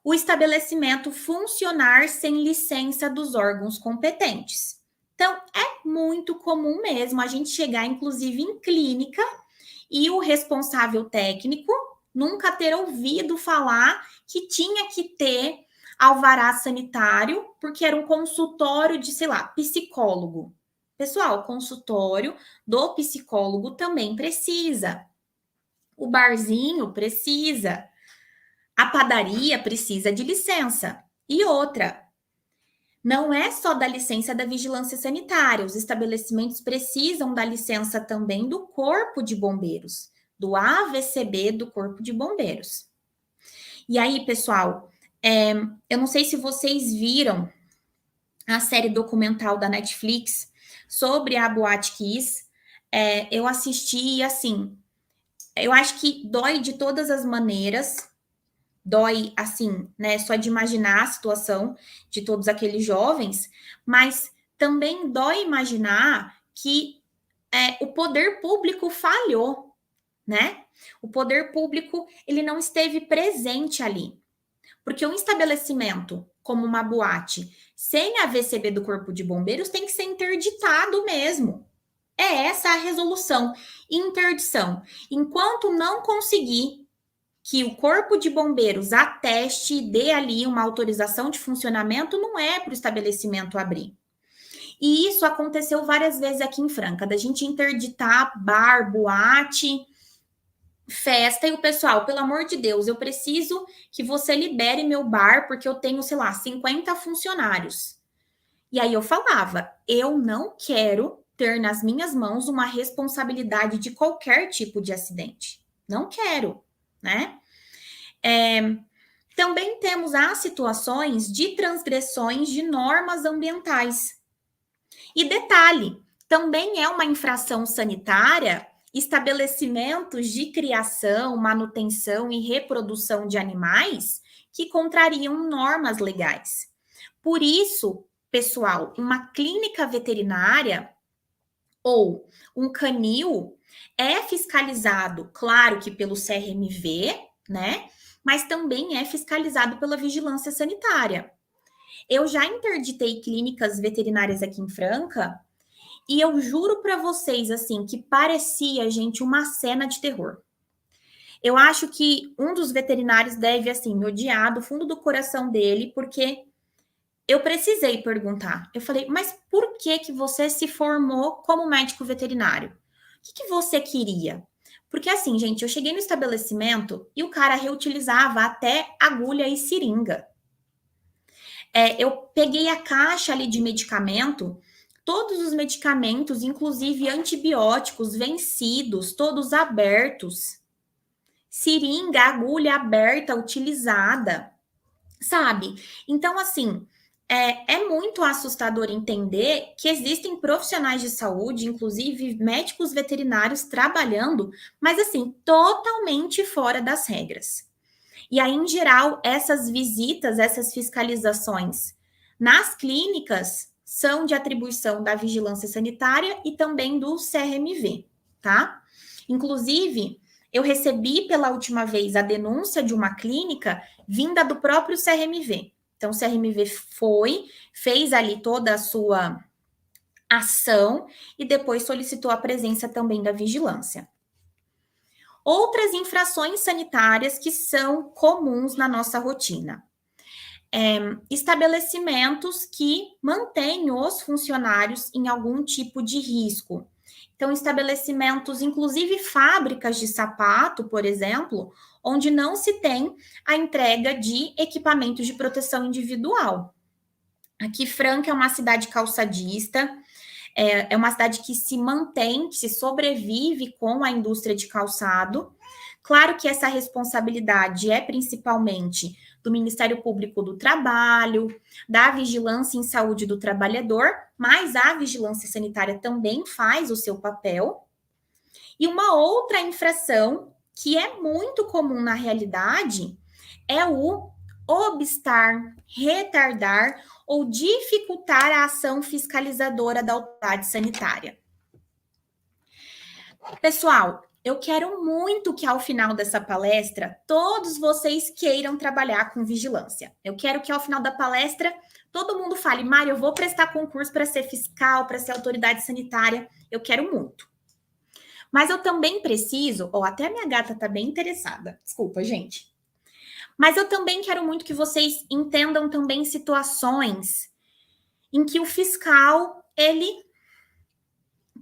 o estabelecimento funcionar sem licença dos órgãos competentes. Então, é muito comum mesmo a gente chegar, inclusive, em clínica e o responsável técnico nunca ter ouvido falar que tinha que ter alvará sanitário, porque era um consultório de, sei lá, psicólogo. A Pessoal, consultório do psicólogo também precisa. O barzinho precisa. A padaria precisa de licença. E outra, não é só da licença da vigilância sanitária, os estabelecimentos precisam da licença também do Corpo de Bombeiros, do AVCB do Corpo de Bombeiros. E aí, pessoal, eu não sei se vocês viram a série documental da Netflix sobre a Boate Kiss. Eu assisti e, assim, eu acho que dói de todas as maneiras. Dói, assim, né, só de imaginar a situação de todos aqueles jovens, mas também dói imaginar que o poder público falhou, né? O poder público, ele não esteve presente ali. Porque um estabelecimento como uma boate, sem a VCB do Corpo de Bombeiros, tem que ser interditado mesmo. É essa a resolução, interdição. Enquanto não conseguir que o Corpo de Bombeiros ateste e dê ali uma autorização de funcionamento, não é para o estabelecimento abrir. E isso aconteceu várias vezes aqui em Franca, da gente interditar bar, boate, festa, e o pessoal, pelo amor de Deus, eu preciso que você libere meu bar, porque eu tenho, sei lá, 50 funcionários. E aí eu falava, eu não quero ter nas minhas mãos uma responsabilidade de qualquer tipo de acidente. Não quero, né? Também temos as situações de transgressões de normas ambientais. E detalhe, também é uma infração sanitária estabelecimentos de criação, manutenção e reprodução de animais que contrariam normas legais. Por isso, pessoal, uma clínica veterinária ou um canil é fiscalizado, claro que pelo CRMV, né? Mas também é fiscalizado pela vigilância sanitária. Eu já interditei clínicas veterinárias aqui em Franca e eu juro para vocês, assim, que parecia, gente, uma cena de terror. Eu acho que um dos veterinários deve, assim, me odiar do fundo do coração dele, porque eu precisei perguntar. Eu falei, mas por que você se formou como médico veterinário? O que você queria? Porque assim, gente, eu cheguei no estabelecimento e o cara reutilizava até agulha e seringa. Eu peguei a caixa ali de medicamento, todos os medicamentos, inclusive antibióticos vencidos, todos abertos. Seringa, agulha aberta, utilizada, sabe? Então, assim, é muito assustador entender que existem profissionais de saúde, inclusive médicos veterinários, trabalhando, mas assim, totalmente fora das regras. E aí, em geral, essas visitas, essas fiscalizações nas clínicas são de atribuição da vigilância sanitária e também do CRMV, tá? Inclusive, eu recebi pela última vez a denúncia de uma clínica vinda do próprio CRMV. Então, o CRMV fez ali toda a sua ação e depois solicitou a presença também da vigilância. Outras infrações sanitárias que são comuns na nossa rotina. Estabelecimentos que mantêm os funcionários em algum tipo de risco. Então, estabelecimentos, inclusive fábricas de sapato, por exemplo, onde não se tem a entrega de equipamentos de proteção individual. Aqui, Franca é uma cidade calçadista, é uma cidade que se mantém, que se sobrevive com a indústria de calçado. Claro que essa responsabilidade é principalmente do Ministério Público do Trabalho, da Vigilância em Saúde do Trabalhador, mas a Vigilância Sanitária também faz o seu papel. E uma outra infração que é muito comum na realidade é o obstar, retardar ou dificultar a ação fiscalizadora da autoridade sanitária. Pessoal, eu quero muito que ao final dessa palestra todos vocês queiram trabalhar com vigilância. Eu quero que ao final da palestra todo mundo fale, Mário, eu vou prestar concurso para ser fiscal, para ser autoridade sanitária. Eu quero muito. Mas eu também preciso, até a minha gata está bem interessada. Desculpa, gente. Mas eu também quero muito que vocês entendam também situações em que o fiscal, ele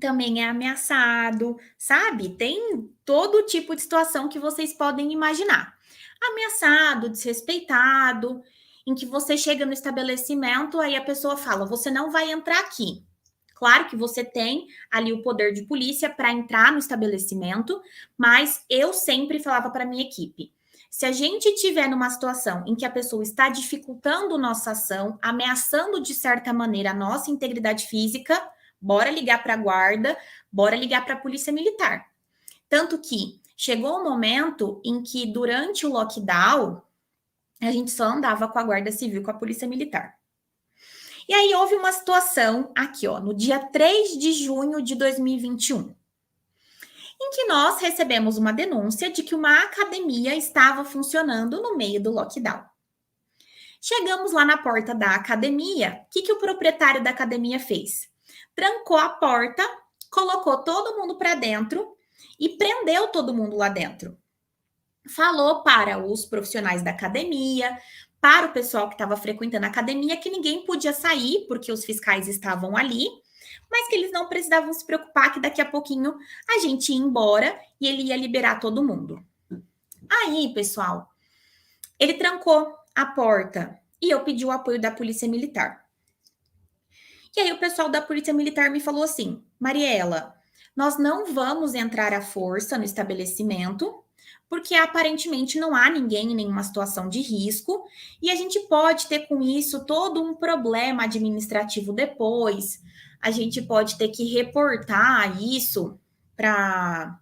também é ameaçado, sabe? Tem todo tipo de situação que vocês podem imaginar. Ameaçado, desrespeitado, em que você chega no estabelecimento, aí a pessoa fala: você não vai entrar aqui. Claro que você tem ali o poder de polícia para entrar no estabelecimento, mas eu sempre falava para minha equipe: se a gente tiver numa situação em que a pessoa está dificultando nossa ação, ameaçando de certa maneira a nossa integridade física, bora ligar para a guarda, bora ligar para a polícia militar. Tanto que chegou um momento em que durante o lockdown a gente só andava com a guarda civil, com a polícia militar. E aí houve uma situação aqui, ó, no dia 3 de junho de 2021, em que nós recebemos uma denúncia de que uma academia estava funcionando no meio do lockdown. Chegamos lá na porta da academia, o que o proprietário da academia fez? Trancou a porta, colocou todo mundo para dentro e prendeu todo mundo lá dentro. Falou para os profissionais da academia, para o pessoal que estava frequentando a academia, que ninguém podia sair, porque os fiscais estavam ali, mas que eles não precisavam se preocupar, que daqui a pouquinho a gente ia embora e ele ia liberar todo mundo. Aí, pessoal, ele trancou a porta e eu pedi o apoio da Polícia Militar. E aí o pessoal da Polícia Militar me falou assim: Mariela, nós não vamos entrar à força no estabelecimento, porque aparentemente não há ninguém em nenhuma situação de risco, e a gente pode ter com isso todo um problema administrativo depois. A gente pode ter que reportar isso para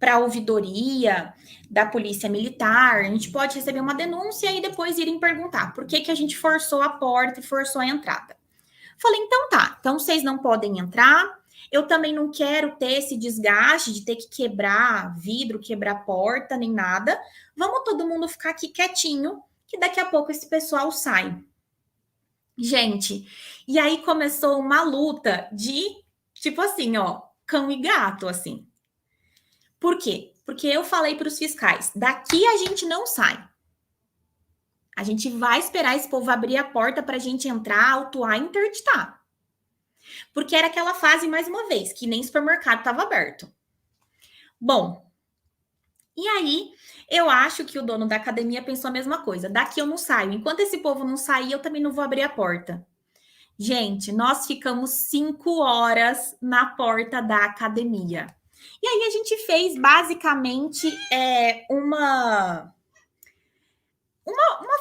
a ouvidoria da Polícia Militar. A gente pode receber uma denúncia e depois irem perguntar por que a gente forçou a porta e forçou a entrada. Falei, então tá, então vocês não podem entrar. Eu também não quero ter esse desgaste de ter que quebrar vidro, quebrar porta, nem nada. Vamos todo mundo ficar aqui quietinho, que daqui a pouco esse pessoal sai. Gente, e aí começou uma luta de, tipo assim, ó, cão e gato, assim. Por quê? Porque eu falei para os fiscais, daqui a gente não sai. A gente vai esperar esse povo abrir a porta para a gente entrar, autuar e interditar. Porque era aquela fase, mais uma vez, que nem supermercado estava aberto. Bom, e aí eu acho que o dono da academia pensou a mesma coisa. Daqui eu não saio. Enquanto esse povo não sair, eu também não vou abrir a porta. Gente, nós ficamos 5 horas na porta da academia. E aí a gente fez basicamente uma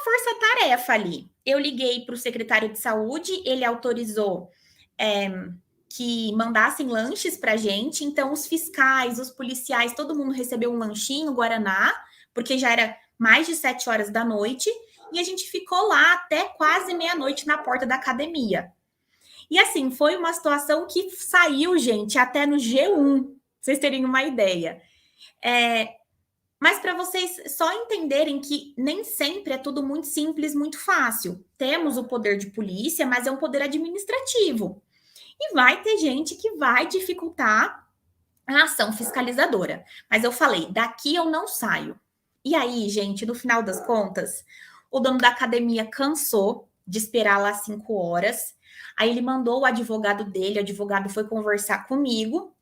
força-tarefa ali. Eu liguei para o secretário de saúde, ele autorizou que mandassem lanches para a gente. Então, os fiscais, os policiais, todo mundo recebeu um lanchinho, Guaraná, porque já era mais de 7 horas da noite. E a gente ficou lá até quase meia-noite na porta da academia. E assim, foi uma situação que saiu, gente, até no G1, pra vocês terem uma ideia. Mas para vocês só entenderem que nem sempre é tudo muito simples, muito fácil. Temos o poder de polícia, mas é um poder administrativo. E vai ter gente que vai dificultar a ação fiscalizadora. Mas eu falei, daqui eu não saio. E aí, gente, no final das contas, o dono da academia cansou de esperar lá 5 horas. Aí ele mandou o advogado dele, o advogado foi conversar comigo.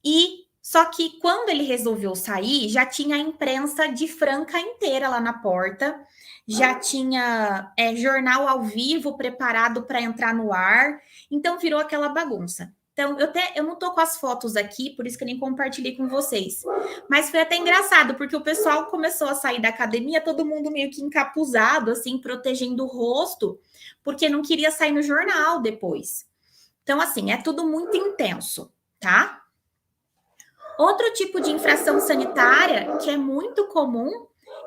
E só que quando ele resolveu sair, já tinha a imprensa de Franca inteira lá na porta, já tinha jornal ao vivo preparado para entrar no ar, então virou aquela bagunça. Então, eu não tô com as fotos aqui, por isso que eu nem compartilhei com vocês. Mas foi até engraçado, porque o pessoal começou a sair da academia, todo mundo meio que encapuzado, assim, protegendo o rosto, porque não queria sair no jornal depois. Então, assim, é tudo muito intenso, tá? Outro tipo de infração sanitária que é muito comum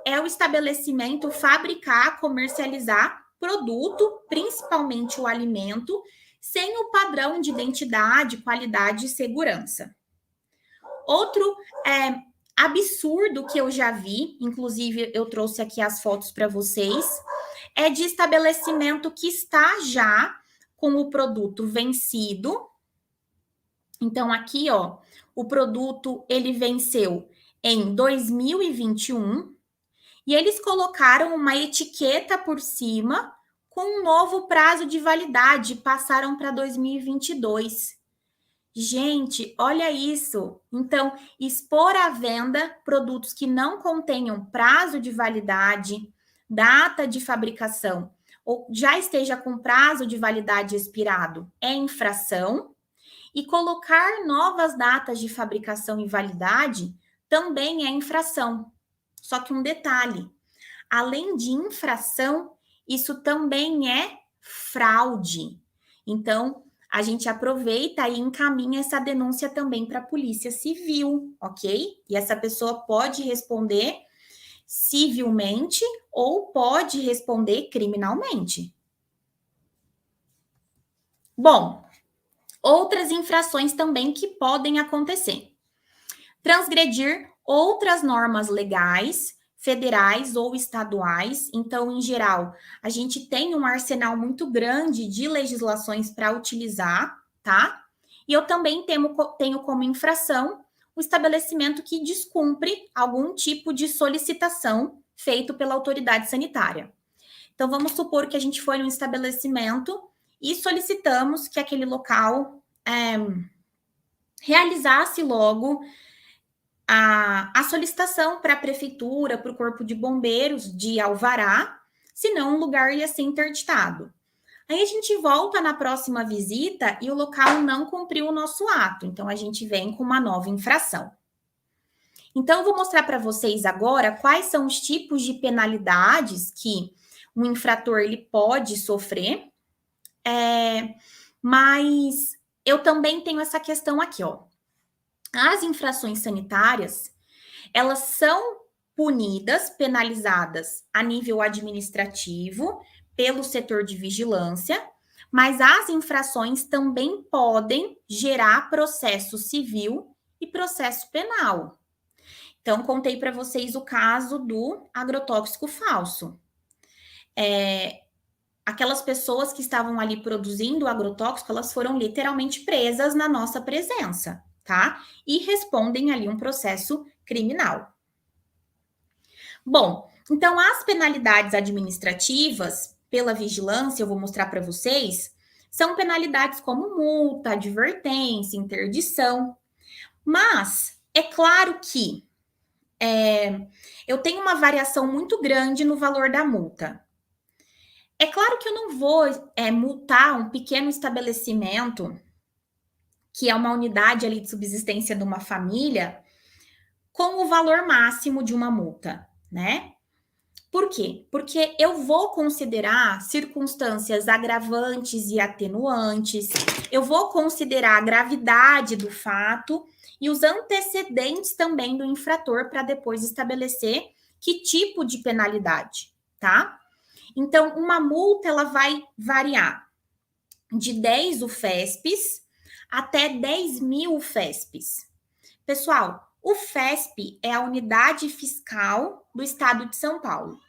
é o estabelecimento fabricar, comercializar produto, principalmente o alimento, sem o padrão de identidade, qualidade e segurança. Outro absurdo que eu já vi, inclusive eu trouxe aqui as fotos para vocês, é de estabelecimento que está já com o produto vencido. Então, aqui, ó, o produto, ele venceu em 2021 e eles colocaram uma etiqueta por cima com um novo prazo de validade, passaram para 2022. Gente, olha isso. Então, expor à venda produtos que não contenham prazo de validade, data de fabricação ou já esteja com prazo de validade expirado é infração. E colocar novas datas de fabricação e validade também é infração. Só que um detalhe: além de infração, isso também é fraude. Então, a gente aproveita e encaminha essa denúncia também para a Polícia Civil, ok? E essa pessoa pode responder civilmente ou pode responder criminalmente. Bom, outras infrações também que podem acontecer: transgredir outras normas legais, federais ou estaduais. Então, em geral, a gente tem um arsenal muito grande de legislações para utilizar, tá? E eu também tenho como infração o estabelecimento que descumpre algum tipo de solicitação feito pela autoridade sanitária. Então, vamos supor que a gente foi num estabelecimento e solicitamos que aquele local realizasse logo a solicitação para a prefeitura, para o corpo de bombeiros de alvará, senão o lugar ia ser interditado. Aí a gente volta na próxima visita e o local não cumpriu o nosso ato, então a gente vem com uma nova infração. Então eu vou mostrar para vocês agora quais são os tipos de penalidades que um infrator ele pode sofrer, mas eu também tenho essa questão aqui, ó. As infrações sanitárias, elas são punidas, penalizadas a nível administrativo pelo setor de vigilância, mas as infrações também podem gerar processo civil e processo penal. Então, contei para vocês o caso do agrotóxico falso. Aquelas pessoas que estavam ali produzindo o agrotóxico, elas foram literalmente presas na nossa presença, tá? E respondem ali um processo criminal. Bom, então as penalidades administrativas pela vigilância, eu vou mostrar para vocês, são penalidades como multa, advertência, interdição. Mas é claro que eu tenho uma variação muito grande no valor da multa. É claro que eu não vou multar um pequeno estabelecimento, que é uma unidade ali de subsistência de uma família, com o valor máximo de uma multa, né? Por quê? Porque eu vou considerar circunstâncias agravantes e atenuantes, eu vou considerar a gravidade do fato e os antecedentes também do infrator para depois estabelecer que tipo de penalidade, tá? Então, uma multa ela vai variar de 10 UFESPs até 10.000 UFESPs. Pessoal, o FESP é a unidade fiscal do estado de São Paulo.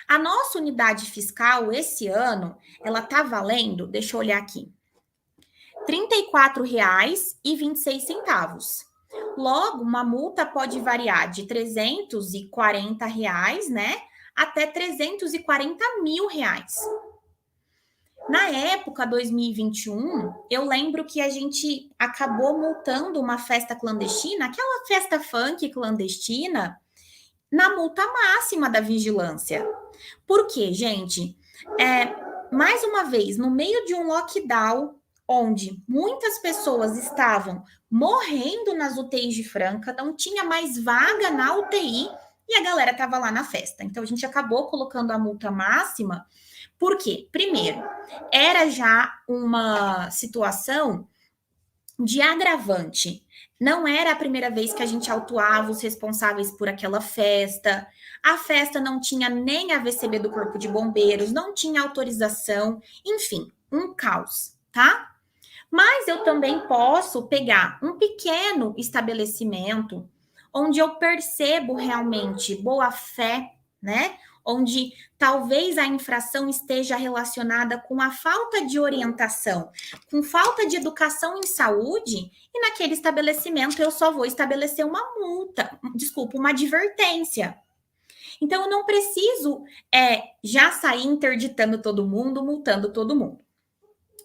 A nossa unidade fiscal, esse ano, ela tá valendo, deixa eu olhar aqui, R$ 34,26. Logo, uma multa pode variar de R$ 340, né, até R$ 340 mil. Na época, 2021, eu lembro que a gente acabou multando uma festa clandestina, aquela festa funk clandestina, na multa máxima da vigilância. Por quê, gente? Mais uma vez, no meio de um lockdown, onde muitas pessoas estavam morrendo nas UTIs de Franca, não tinha mais vaga na UTI e a galera estava lá na festa. Então, a gente acabou colocando a multa máxima. Por quê? Primeiro, era já uma situação de agravante. Não era a primeira vez que a gente autuava os responsáveis por aquela festa. A festa não tinha nem a VCB do Corpo de Bombeiros, não tinha autorização, enfim, um caos, tá? Mas eu também posso pegar um pequeno estabelecimento onde eu percebo realmente boa fé, né? Onde talvez a infração esteja relacionada com a falta de orientação, com falta de educação em saúde, e naquele estabelecimento eu só vou estabelecer uma multa, desculpa, uma advertência. Então, eu não preciso já sair interditando todo mundo, multando todo mundo.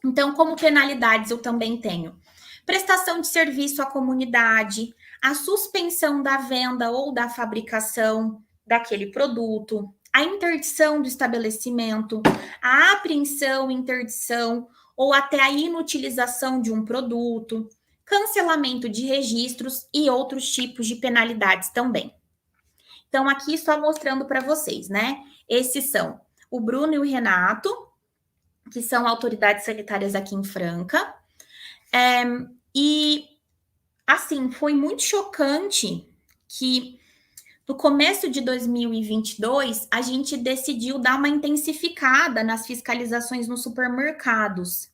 Então, como penalidades, eu também tenho prestação de serviço à comunidade, a suspensão da venda ou da fabricação daquele produto, a interdição do estabelecimento, a apreensão, interdição ou até a inutilização de um produto, cancelamento de registros e outros tipos de penalidades também. Então, aqui só mostrando para vocês, né? Esses são o Bruno e o Renato, que são autoridades sanitárias aqui em Franca. E, assim, foi muito chocante que no começo de 2022, a gente decidiu dar uma intensificada nas fiscalizações nos supermercados.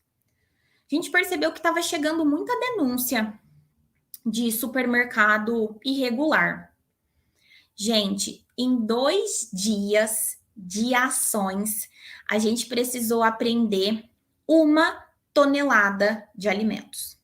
A gente percebeu que estava chegando muita denúncia de supermercado irregular. Gente, em 2 dias de ações, a gente precisou apreender 1 tonelada de alimentos.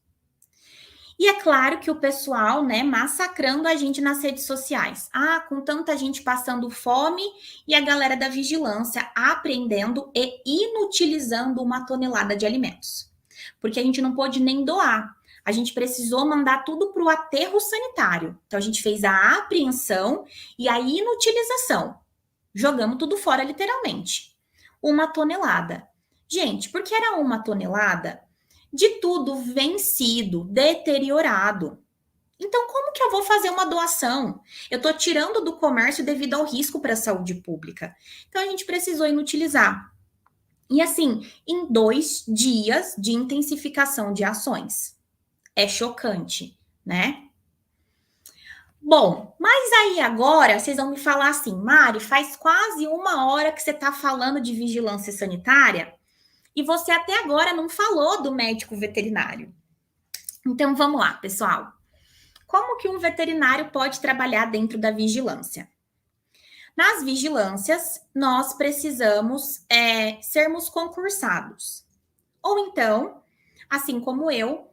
E é claro que o pessoal, né, massacrando a gente nas redes sociais. Ah, com tanta gente passando fome e a galera da vigilância apreendendo e inutilizando 1 tonelada de alimentos. Porque a gente não pôde nem doar. A gente precisou mandar tudo para o aterro sanitário. Então, a gente fez a apreensão e a inutilização. Jogamos tudo fora, literalmente. 1 tonelada. Gente, por que era 1 tonelada? De tudo vencido, deteriorado. Então, como que eu vou fazer uma doação? Eu estou tirando do comércio devido ao risco para a saúde pública. Então, a gente precisou inutilizar. E assim, em 2 dias de intensificação de ações. É chocante, né? Bom, mas aí agora vocês vão me falar assim, Mari, faz quase 1 hora que você está falando de vigilância sanitária e você até agora não falou do médico veterinário. Então vamos lá, pessoal. Como que um veterinário pode trabalhar dentro da vigilância? Nas vigilâncias, nós precisamos sermos concursados. Ou então, assim como eu,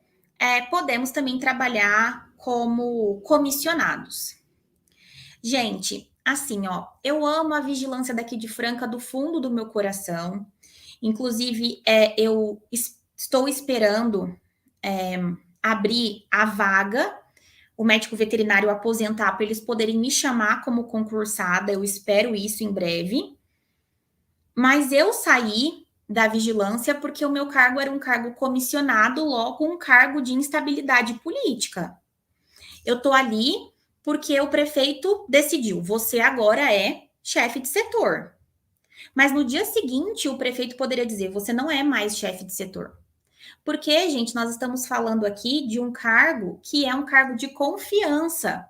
podemos também trabalhar como comissionados. Gente, assim, ó, eu amo a vigilância daqui de Franca do fundo do meu coração. Inclusive, eu estou esperando abrir a vaga, o médico veterinário aposentar, para eles poderem me chamar como concursada. Eu espero isso em breve. Mas eu saí da vigilância porque o meu cargo era um cargo comissionado, logo um cargo de instabilidade política. Eu tô ali porque o prefeito decidiu, você agora é chefe de setor. Mas no dia seguinte, o prefeito poderia dizer, você não é mais chefe de setor. Porque, gente, nós estamos falando aqui de um cargo que é um cargo de confiança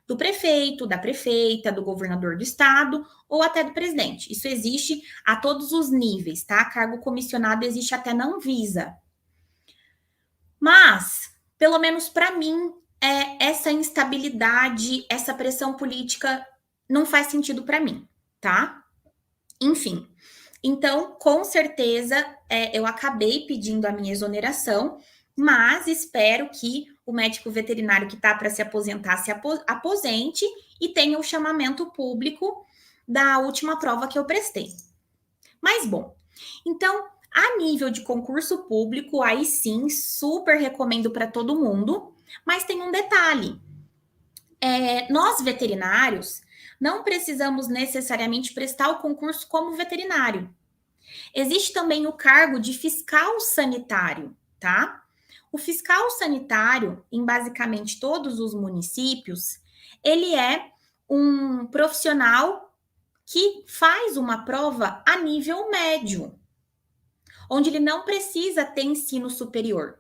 do prefeito, da prefeita, do governador do estado ou até do presidente. Isso existe a todos os níveis, tá? Cargo comissionado existe até na Anvisa. Mas, pelo menos para mim, essa instabilidade, essa pressão política não faz sentido para mim, tá? Enfim, então, com certeza, eu acabei pedindo a minha exoneração, mas espero que o médico veterinário que está para se aposentar se aposente e tenha o chamamento público da última prova que eu prestei. Mas, bom, então, a nível de concurso público, aí sim, super recomendo para todo mundo, mas tem um detalhe. Nós, veterinários, não precisamos necessariamente prestar o concurso como veterinário. Existe também o cargo de fiscal sanitário, tá? O fiscal sanitário, em basicamente todos os municípios, ele é um profissional que faz uma prova a nível médio, onde ele não precisa ter ensino superior.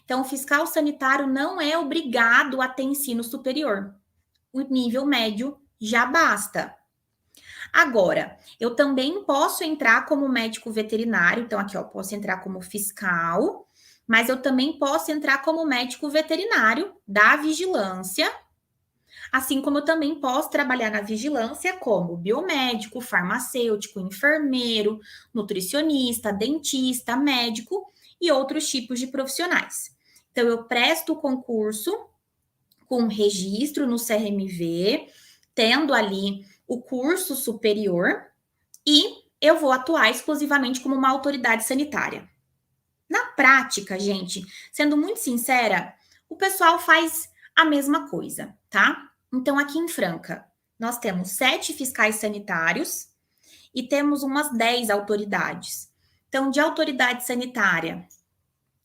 Então, o fiscal sanitário não é obrigado a ter ensino superior. O nível médio já basta. Agora, eu também posso entrar como médico veterinário, então aqui, ó, posso entrar como fiscal, mas eu também posso entrar como médico veterinário da vigilância, assim como eu também posso trabalhar na vigilância como biomédico, farmacêutico, enfermeiro, nutricionista, dentista, médico e outros tipos de profissionais. Então, eu presto o concurso com registro no CRMV, tendo ali o curso superior e eu vou atuar exclusivamente como uma autoridade sanitária. Na prática, gente, sendo muito sincera, o pessoal faz a mesma coisa, tá? Então, aqui em Franca, nós temos 7 fiscais sanitários e temos umas 10 autoridades. Então, de autoridade sanitária,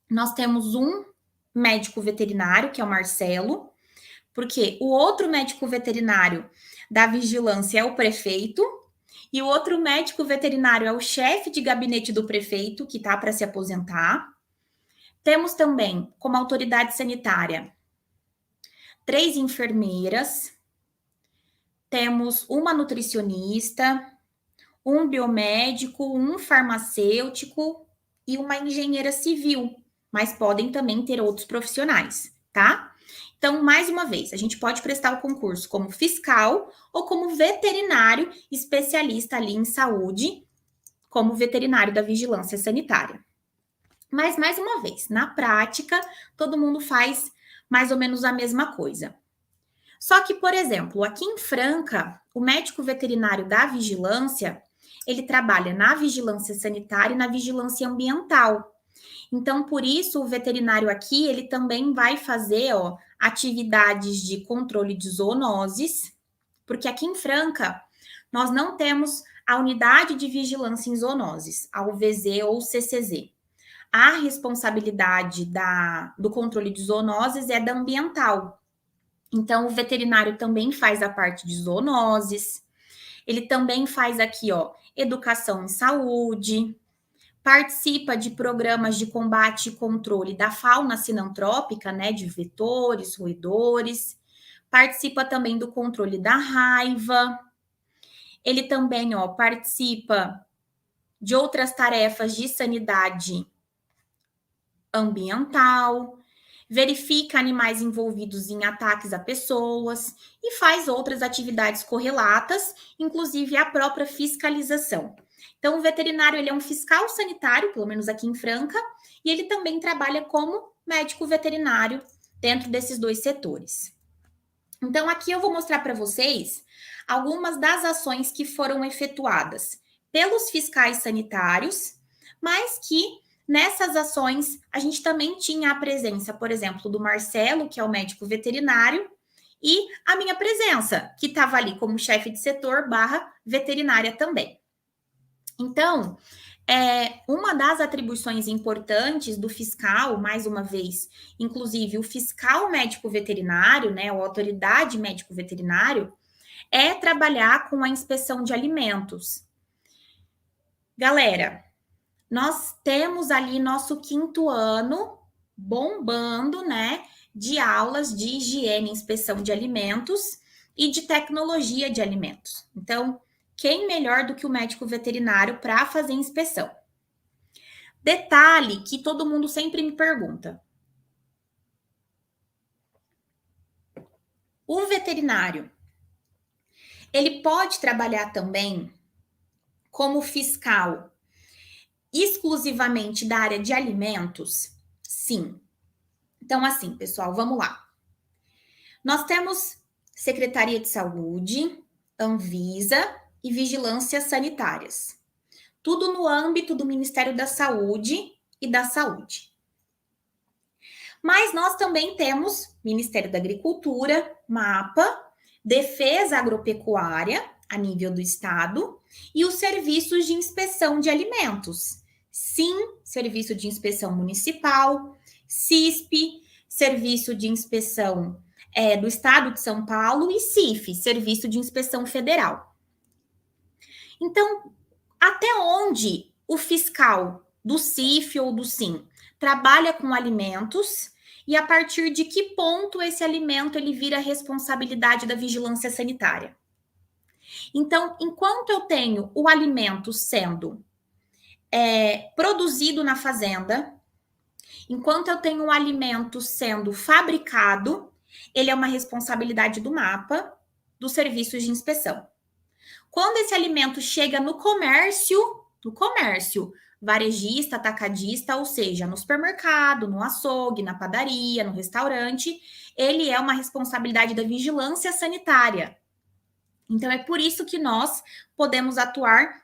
nós temos um médico veterinário, que é o Marcelo, porque o outro médico veterinário da vigilância é o prefeito, e o outro médico veterinário é o chefe de gabinete do prefeito, que está para se aposentar. Temos também, como autoridade sanitária, 3 enfermeiras, temos uma nutricionista, um biomédico, um farmacêutico e uma engenheira civil, mas podem também ter outros profissionais, tá? Então, mais uma vez, a gente pode prestar o concurso como fiscal ou como veterinário especialista ali em saúde, como veterinário da vigilância sanitária. Mas, mais uma vez, na prática, todo mundo faz mais ou menos a mesma coisa. Só que, por exemplo, aqui em Franca, o médico veterinário da vigilância, ele trabalha na vigilância sanitária e na vigilância ambiental. Então, por isso, o veterinário aqui, ele também vai fazer, atividades de controle de zoonoses, porque aqui em Franca, nós não temos a unidade de vigilância em zoonoses, a UVZ ou CCZ. A responsabilidade do controle de zoonoses é da ambiental. Então, o veterinário também faz a parte de zoonoses, ele também faz aqui, educação em saúde, participa de programas de combate e controle da fauna sinantrópica, né, de vetores, roedores, participa também do controle da raiva, ele também, participa de outras tarefas de sanidade ambiental, verifica animais envolvidos em ataques a pessoas e faz outras atividades correlatas, inclusive a própria fiscalização. Então, o veterinário ele é um fiscal sanitário, pelo menos aqui em Franca, e ele também trabalha como médico veterinário dentro desses 2 setores. Então, aqui eu vou mostrar para vocês algumas das ações que foram efetuadas pelos fiscais sanitários, mas que nessas ações, a gente também tinha a presença, por exemplo, do Marcelo, que é o médico veterinário, e a minha presença, que estava ali como chefe de setor / veterinária também. Então, uma das atribuições importantes do fiscal, mais uma vez, inclusive o fiscal médico veterinário, né, ou autoridade médico veterinário, é trabalhar com a inspeção de alimentos. Galera, nós temos ali nosso 5º ano bombando, né, de aulas de higiene e inspeção de alimentos e de tecnologia de alimentos. Então, quem melhor do que o médico veterinário para fazer inspeção? Detalhe que todo mundo sempre me pergunta. O veterinário, ele pode trabalhar também como fiscal exclusivamente da área de alimentos? Sim. Então, assim, pessoal, vamos lá. Nós temos Secretaria de Saúde, Anvisa e Vigilância Sanitárias. Tudo no âmbito do Ministério da Saúde e da Saúde. Mas nós também temos Ministério da Agricultura, MAPA, Defesa Agropecuária, a nível do Estado, e os serviços de inspeção de alimentos. SIM, Serviço de Inspeção Municipal, CISP, Serviço de Inspeção do Estado de São Paulo, e CIF, Serviço de Inspeção Federal. Então, até onde o fiscal do CIF ou do SIM trabalha com alimentos e a partir de que ponto esse alimento ele vira responsabilidade da vigilância sanitária? Então, enquanto eu tenho o alimento sendo produzido na fazenda, enquanto eu tenho o alimento sendo fabricado, ele é uma responsabilidade do MAPA, dos serviços de inspeção. Quando esse alimento chega no comércio, varejista, atacadista, ou seja, no supermercado, no açougue, na padaria, no restaurante, ele é uma responsabilidade da vigilância sanitária. Então, é por isso que nós podemos atuar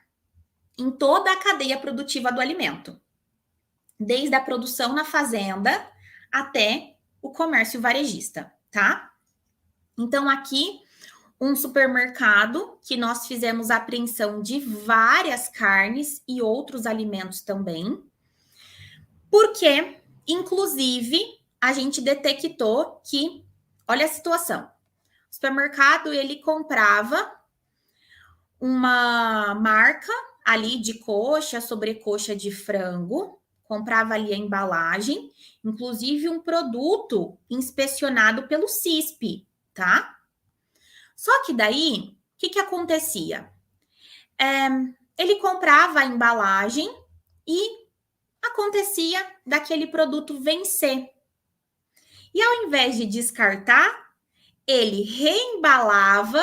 em toda a cadeia produtiva do alimento. desde a produção na fazenda até o comércio varejista, tá? Então, aqui, um supermercado que nós fizemos apreensão de várias carnes e outros alimentos também, porque, inclusive, a gente detectou que, olha a situação, o supermercado, ele comprava uma marca ali de coxa, sobrecoxa de frango, comprava ali a embalagem, inclusive um produto inspecionado pelo CISP, tá? Só que daí, o que acontecia? Ele comprava a embalagem e acontecia daquele produto vencer. E ao invés de descartar, ele reembalava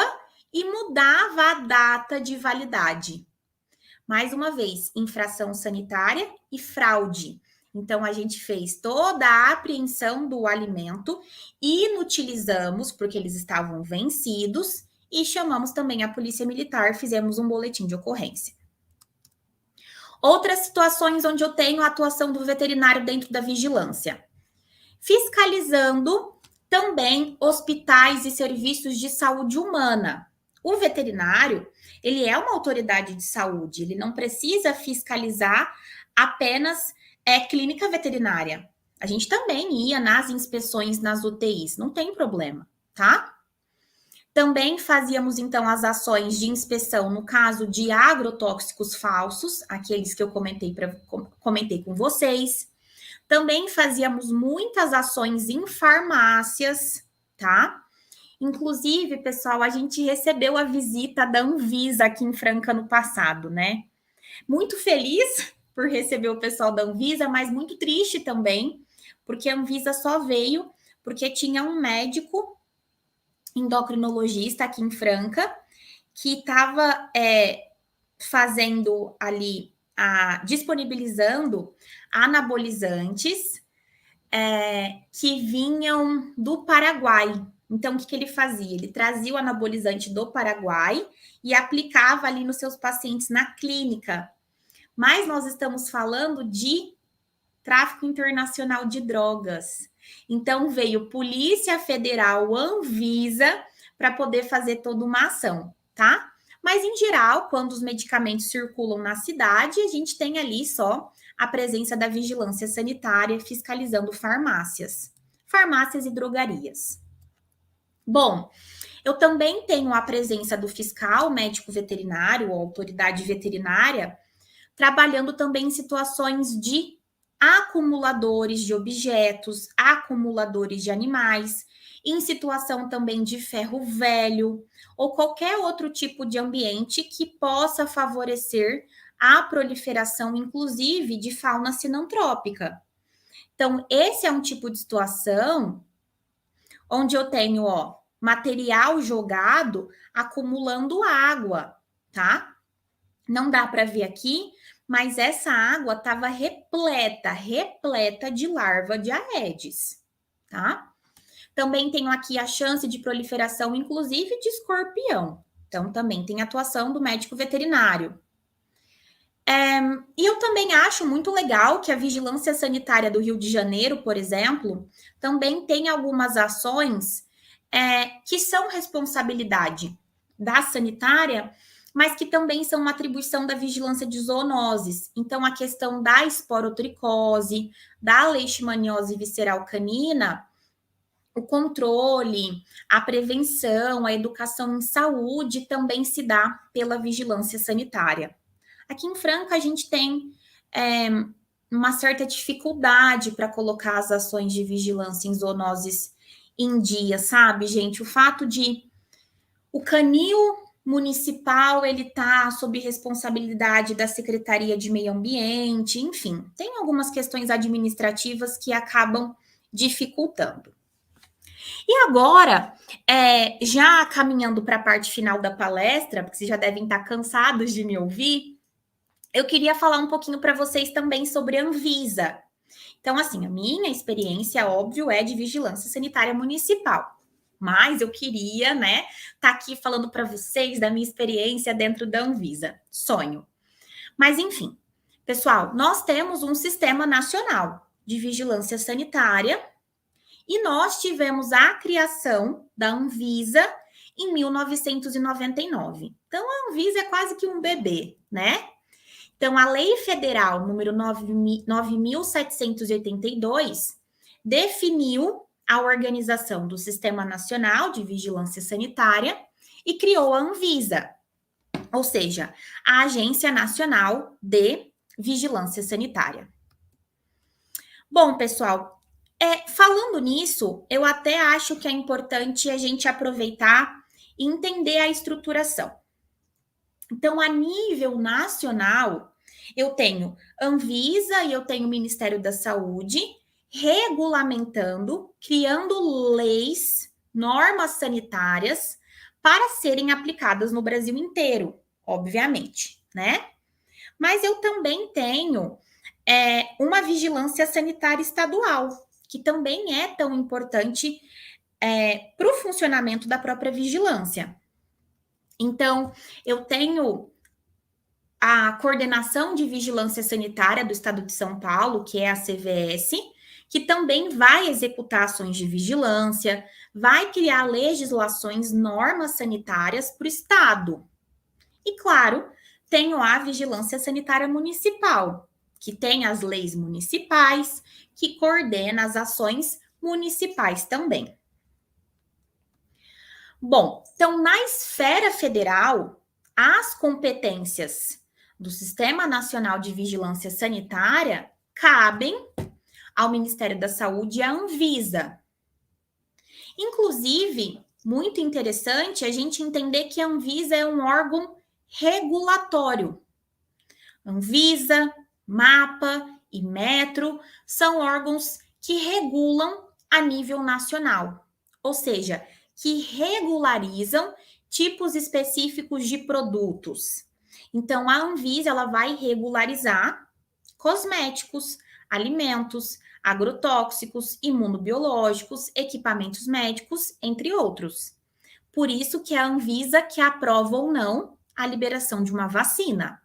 e mudava a data de validade. Mais uma vez, infração sanitária e fraude. Então, a gente fez toda a apreensão do alimento, inutilizamos, porque eles estavam vencidos, e chamamos também a polícia militar, fizemos um boletim de ocorrência. Outras situações onde eu tenho a atuação do veterinário dentro da vigilância. Fiscalizando também hospitais e serviços de saúde humana. O veterinário, ele é uma autoridade de saúde, ele não precisa fiscalizar apenas clínica veterinária. A gente também ia nas inspeções nas UTIs, não tem problema, tá? Também fazíamos, então, as ações de inspeção no caso de agrotóxicos falsos, aqueles que eu comentei com vocês. Também fazíamos muitas ações em farmácias, tá? Inclusive, pessoal, a gente recebeu a visita da Anvisa aqui em Franca no passado, né? Muito feliz por receber o pessoal da Anvisa, mas muito triste também, porque a Anvisa só veio porque tinha um médico endocrinologista aqui em Franca que estava fazendo ali, disponibilizando anabolizantes que vinham do Paraguai. Então, o que ele fazia? Ele trazia o anabolizante do Paraguai e aplicava ali nos seus pacientes na clínica. Mas nós estamos falando de tráfico internacional de drogas. Então, veio Polícia Federal, Anvisa, para poder fazer toda uma ação, tá? Mas, em geral, quando os medicamentos circulam na cidade, a gente tem ali só a presença da vigilância sanitária fiscalizando farmácias e drogarias. Bom, eu também tenho a presença do fiscal, médico veterinário ou autoridade veterinária, trabalhando também em situações de acumuladores de objetos, acumuladores de animais, em situação também de ferro velho ou qualquer outro tipo de ambiente que possa favorecer a proliferação, inclusive, de fauna sinantrópica. Então, esse é um tipo de situação onde eu tenho, material jogado acumulando água, tá? Não dá para ver aqui, mas essa água estava repleta de larva de Aedes, tá? Também tenho aqui a chance de proliferação, inclusive, de escorpião. Então, também tem atuação do médico veterinário. E eu também acho muito legal que a Vigilância Sanitária do Rio de Janeiro, por exemplo, também tem algumas ações que são responsabilidade da sanitária, mas que também são uma atribuição da vigilância de zoonoses. Então, a questão da esporotricose, da leishmaniose visceral canina, o controle, a prevenção, a educação em saúde também se dá pela vigilância sanitária. Aqui em Franca, a gente tem uma certa dificuldade para colocar as ações de vigilância em zoonoses em dia, sabe, gente? O fato de o canil municipal, ele está sob responsabilidade da Secretaria de Meio Ambiente, enfim, tem algumas questões administrativas que acabam dificultando. E agora, já caminhando para a parte final da palestra, porque vocês já devem estar cansados de me ouvir, eu queria falar um pouquinho para vocês também sobre a Anvisa. Então, assim, a minha experiência, óbvio, é de vigilância sanitária municipal. Mas eu queria, né, tá aqui falando para vocês da minha experiência dentro da Anvisa. Sonho. Mas, enfim, Pessoal, nós temos um sistema nacional de vigilância sanitária e nós tivemos a criação da Anvisa em 1999. Então, a Anvisa é quase que um bebê, né? Então, a Lei Federal número 9.782 definiu a organização do Sistema Nacional de Vigilância Sanitária e criou a Anvisa, ou seja, a Agência Nacional de Vigilância Sanitária. Bom, pessoal, falando nisso, eu até acho que é importante a gente aproveitar e entender a estruturação. Então, a nível nacional, eu tenho Anvisa e eu tenho o Ministério da Saúde regulamentando, criando leis, normas sanitárias para serem aplicadas no Brasil inteiro, obviamente, né? Mas eu também tenho uma vigilância sanitária estadual, que também é tão importante para o funcionamento da própria vigilância. Então, eu tenho a Coordenação de Vigilância Sanitária do Estado de São Paulo, que é a CVS, que também vai executar ações de vigilância, vai criar legislações, normas sanitárias para o Estado. E, claro, tenho a Vigilância Sanitária Municipal, que tem as leis municipais, que coordena as ações municipais também. Bom, então, na esfera federal, as competências do Sistema Nacional de Vigilância Sanitária cabem ao Ministério da Saúde e à Anvisa. Inclusive, muito interessante a gente entender que a Anvisa é um órgão regulatório. Anvisa, MAPA e Metro são órgãos que regulam a nível nacional, ou seja, que regularizam tipos específicos de produtos. Então, a Anvisa ela vai regularizar cosméticos, alimentos, agrotóxicos, imunobiológicos, equipamentos médicos, entre outros. Por isso que é a Anvisa que aprova ou não a liberação de uma vacina.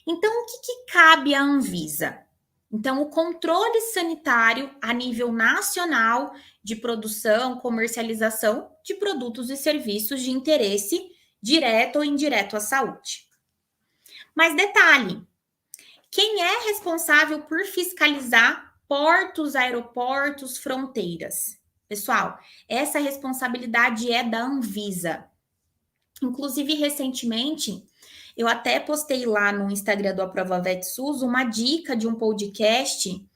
Então, o que cabe à Anvisa? Então, o controle sanitário a nível nacional de produção, comercialização de produtos e serviços de interesse direto ou indireto à saúde. Mas detalhe, quem é responsável por fiscalizar portos, aeroportos, fronteiras? Pessoal, essa responsabilidade é da Anvisa. Inclusive, recentemente, eu até postei lá no Instagram do Aprova Vet SUS uma dica de um podcast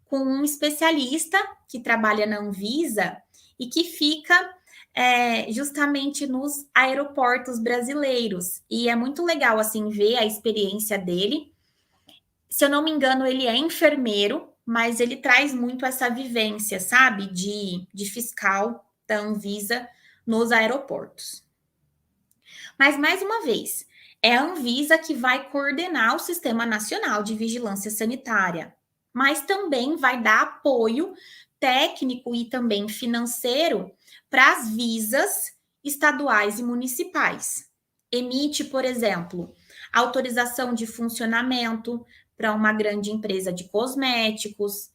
com um especialista que trabalha na Anvisa e que fica justamente nos aeroportos brasileiros. E é muito legal, assim, ver a experiência dele. Se eu não me engano, ele é enfermeiro, mas ele traz muito essa vivência, sabe, de fiscal da Anvisa nos aeroportos. Mas, mais uma vez, é a Anvisa que vai coordenar o Sistema Nacional de Vigilância Sanitária, mas também vai dar apoio técnico e também financeiro para as visas estaduais e municipais. Emite, por exemplo, autorização de funcionamento para uma grande empresa de cosméticos,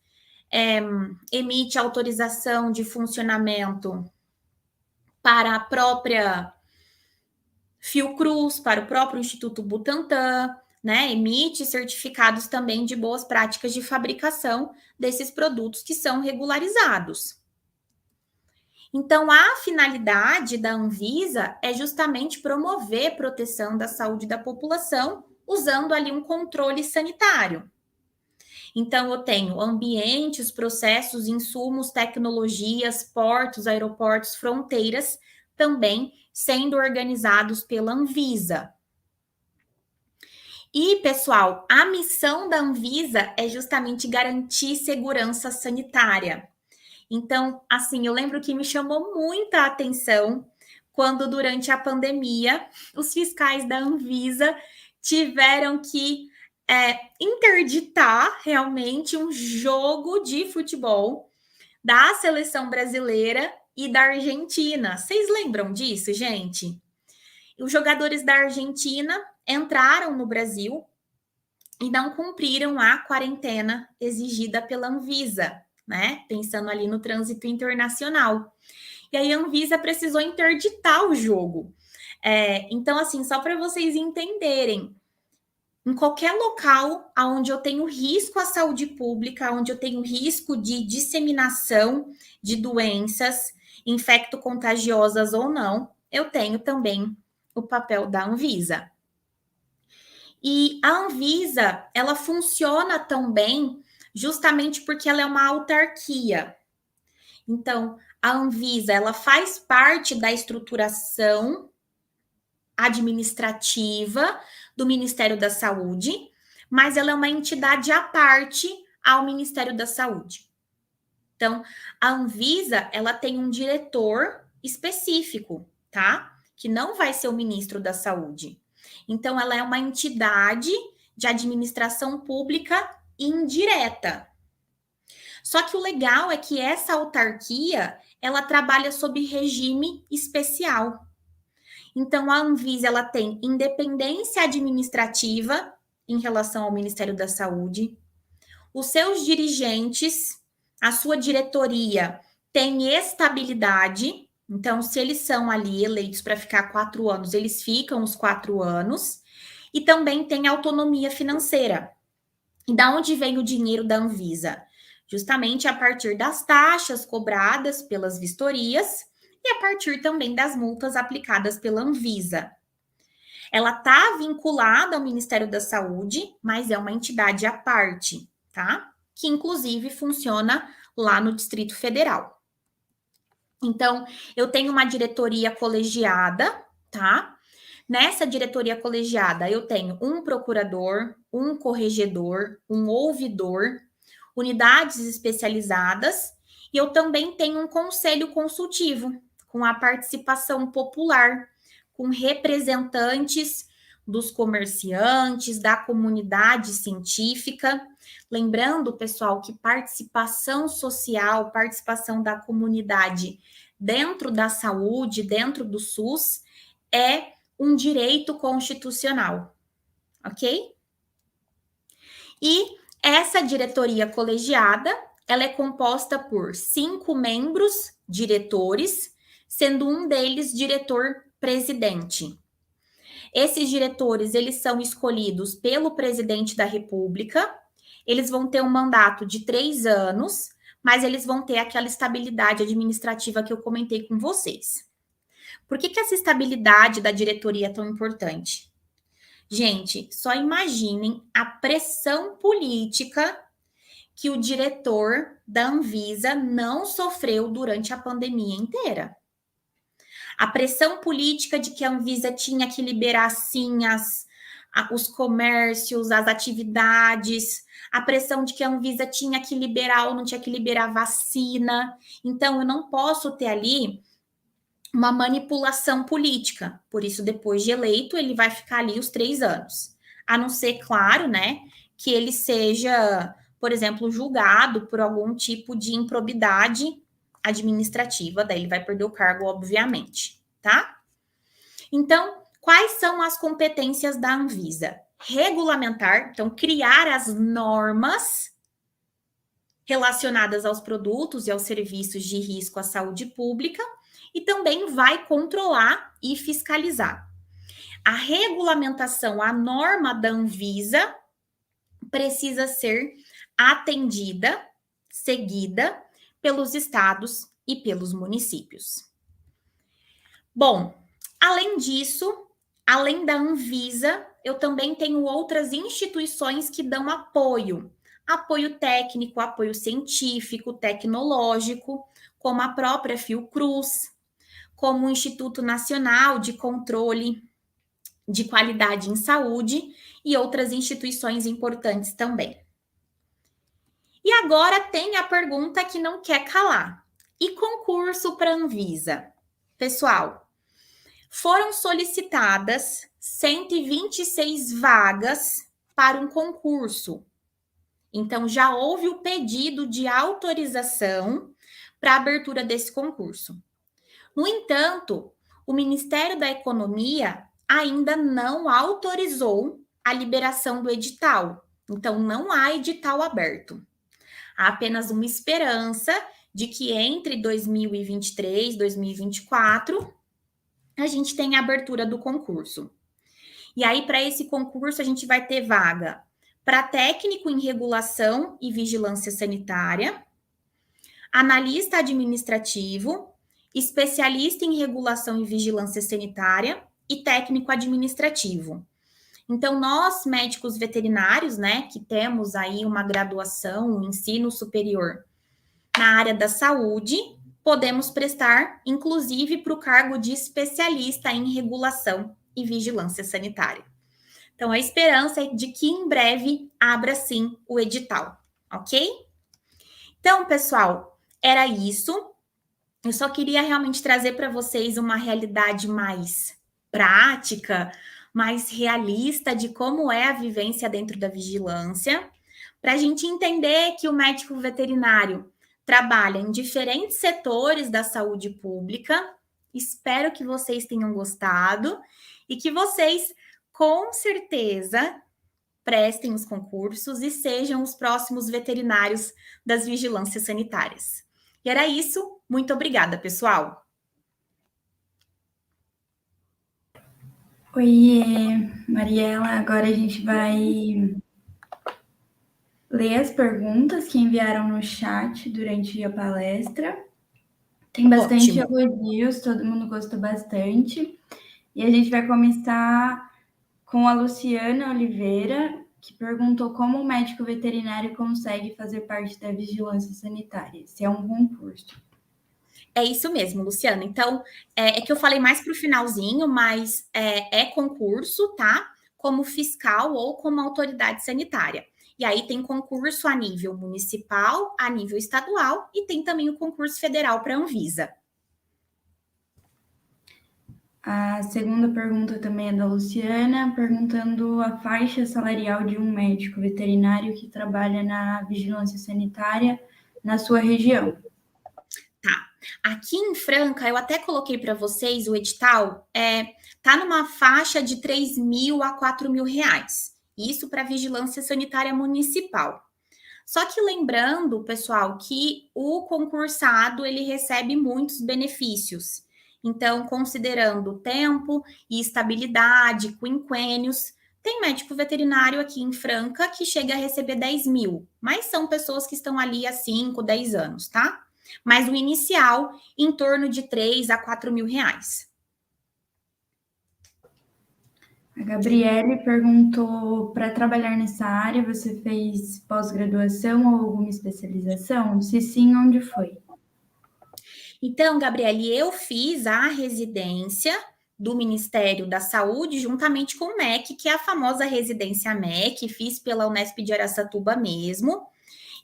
emite autorização de funcionamento para a própria Fiocruz, para o próprio Instituto Butantan, né? Emite certificados também de boas práticas de fabricação desses produtos que são regularizados. Então, a finalidade da Anvisa é justamente promover a proteção da saúde da população, usando ali um controle sanitário. Então, eu tenho ambientes, processos, insumos, tecnologias, portos, aeroportos, fronteiras, também sendo organizados pela Anvisa. E, pessoal, a missão da Anvisa é justamente garantir segurança sanitária. Então, assim, eu lembro que me chamou muita atenção quando, durante a pandemia, os fiscais da Anvisa tiveram que interditar realmente um jogo de futebol da seleção brasileira e da Argentina. Vocês lembram disso, gente? Os jogadores da Argentina entraram no Brasil e não cumpriram a quarentena exigida pela Anvisa, né? Pensando ali no trânsito internacional. E aí a Anvisa precisou interditar o jogo. Então, assim, só para vocês entenderem, em qualquer local onde eu tenho risco à saúde pública, onde eu tenho risco de disseminação de doenças infecto-contagiosas ou não, eu tenho também o papel da Anvisa. E a Anvisa, ela funciona tão bem justamente porque ela é uma autarquia. Então, a Anvisa, ela faz parte da estruturação administrativa do Ministério da Saúde, mas ela é uma entidade à parte ao Ministério da Saúde. Então, a Anvisa, ela tem um diretor específico, tá? Que não vai ser o ministro da Saúde. Então, ela é uma entidade de administração pública indireta. Só que o legal é que essa autarquia, ela trabalha sob regime especial. Então, a Anvisa, ela tem independência administrativa em relação ao Ministério da Saúde. Os seus dirigentes, a sua diretoria, tem estabilidade. Então, se eles são ali eleitos para ficar 4 anos, eles ficam os 4 anos. E também tem autonomia financeira. E da onde vem o dinheiro da Anvisa? Justamente a partir das taxas cobradas pelas vistorias e a partir também das multas aplicadas pela Anvisa. Ela está vinculada ao Ministério da Saúde, mas é uma entidade à parte, tá? Que inclusive funciona lá no Distrito Federal. Então, eu tenho uma diretoria colegiada, tá? Nessa diretoria colegiada, eu tenho um procurador, um corregedor, um ouvidor, unidades especializadas, e eu também tenho um conselho consultivo, com a participação popular, com representantes dos comerciantes, da comunidade científica. Lembrando, pessoal, que participação social, participação da comunidade dentro da saúde, dentro do SUS, é um direito constitucional, ok? E essa diretoria colegiada, ela é composta por 5 membros diretores, sendo um deles diretor-presidente. Esses diretores, eles são escolhidos pelo presidente da República, eles vão ter um mandato de 3 anos, mas eles vão ter aquela estabilidade administrativa que eu comentei com vocês. Por que essa estabilidade da diretoria é tão importante? Gente, só imaginem a pressão política que o diretor da Anvisa não sofreu durante a pandemia inteira. A pressão política de que a Anvisa tinha que liberar, sim, os comércios, as atividades, a pressão de que a Anvisa tinha que liberar ou não tinha que liberar vacina. Então, eu não posso ter ali uma manipulação política. Por isso, depois de eleito, ele vai ficar ali os 3 anos. A não ser, claro, né, que ele seja, por exemplo, julgado por algum tipo de improbidade administrativa, daí ele vai perder o cargo, obviamente, tá? Então, quais são as competências da Anvisa? Regulamentar, então, criar as normas relacionadas aos produtos e aos serviços de risco à saúde pública, e também vai controlar e fiscalizar. A regulamentação, a norma da Anvisa precisa ser atendida, seguida pelos estados e pelos municípios. Bom, além disso, além da Anvisa, eu também tenho outras instituições que dão apoio. Apoio técnico, apoio científico, tecnológico, como a própria Fiocruz, como o Instituto Nacional de Controle de Qualidade em Saúde e outras instituições importantes também. E agora tem a pergunta que não quer calar. E concurso para a Anvisa? Pessoal, foram solicitadas 126 vagas para um concurso. Então, já houve o pedido de autorização para a abertura desse concurso. No entanto, o Ministério da Economia ainda não autorizou a liberação do edital. Então, não há edital aberto. Há apenas uma esperança de que entre 2023 e 2024 a gente tenha a abertura do concurso. E aí, para esse concurso, a gente vai ter vaga para técnico em regulação e vigilância sanitária, analista administrativo, especialista em regulação e vigilância sanitária e técnico administrativo. Então, nós, médicos veterinários, né, que temos aí uma graduação, um ensino superior na área da saúde, podemos prestar, inclusive, para o cargo de especialista em regulação e vigilância sanitária. Então, a esperança é de que em breve abra sim o edital, ok? Então, pessoal, era isso. Eu só queria realmente trazer para vocês uma realidade mais prática, mais realista de como é a vivência dentro da vigilância, para a gente entender que o médico veterinário trabalha em diferentes setores da saúde pública. Espero que vocês tenham gostado e que vocês, com certeza, prestem os concursos e sejam os próximos veterinários das vigilâncias sanitárias. E era isso. Muito obrigada, pessoal. Oi, Mariela. Agora a gente vai ler as perguntas que enviaram no chat durante a palestra. Tem bastante elogios, todo mundo gostou bastante. E a gente vai começar com a Luciana Oliveira, que perguntou como o médico veterinário consegue fazer parte da vigilância sanitária, se é um concurso. É isso mesmo, Luciana. Então, é que eu falei mais para o finalzinho, mas é concurso, tá? Como fiscal ou como autoridade sanitária. E aí tem concurso a nível municipal, a nível estadual e tem também o concurso federal para a Anvisa. A segunda pergunta também é da Luciana, perguntando a faixa salarial de um médico veterinário que trabalha na vigilância sanitária na sua região. Tá. Aqui em Franca, eu até coloquei para vocês o edital, tá numa faixa de 3 mil a 4 mil reais. Isso para vigilância sanitária municipal. Só que lembrando, pessoal, que o concursado ele recebe muitos benefícios. Então, considerando tempo e estabilidade, quinquênios, tem médico veterinário aqui em Franca que chega a receber 10 mil, mas são pessoas que estão ali há 5, 10 anos, tá? Mas o inicial, em torno de 3 a 4 mil reais. A Gabriele perguntou, para trabalhar nessa área, você fez pós-graduação ou alguma especialização? Se sim, onde foi? Então, Gabriele, eu fiz a residência do Ministério da Saúde juntamente com o MEC, que é a famosa residência MEC, fiz pela Unesp de Araçatuba mesmo.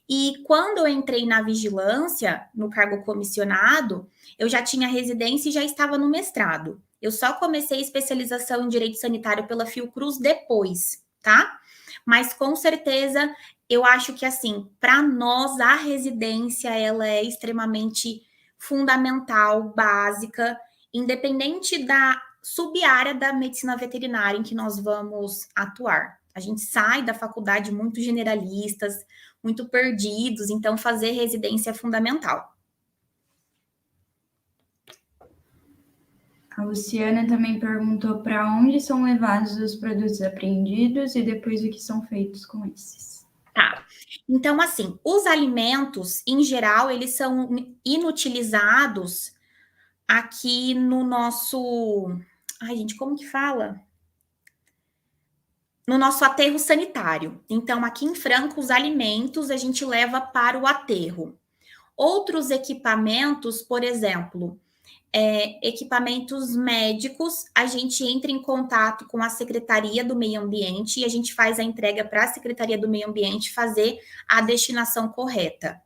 E quando eu entrei na vigilância, no cargo comissionado, eu já tinha residência e já estava no mestrado. Eu só comecei a especialização em direito sanitário pela Fiocruz depois, tá? Mas com certeza, eu acho que assim, para nós a residência ela é extremamente fundamental, básica, independente da sub-área da medicina veterinária em que nós vamos atuar. A gente sai da faculdade muito generalistas, muito perdidos, então fazer residência é fundamental. A Luciana também perguntou para onde são levados os produtos apreendidos e depois o que são feitos com esses. Tá. Então, assim, os alimentos, em geral, eles são inutilizados aqui no nosso... Ai, gente, como que fala? No nosso aterro sanitário. Então, aqui em Franca, os alimentos a gente leva para o aterro. Outros equipamentos, por exemplo, equipamentos médicos, a gente entra em contato com a Secretaria do Meio Ambiente e a gente faz a entrega para a Secretaria do Meio Ambiente fazer a destinação correta.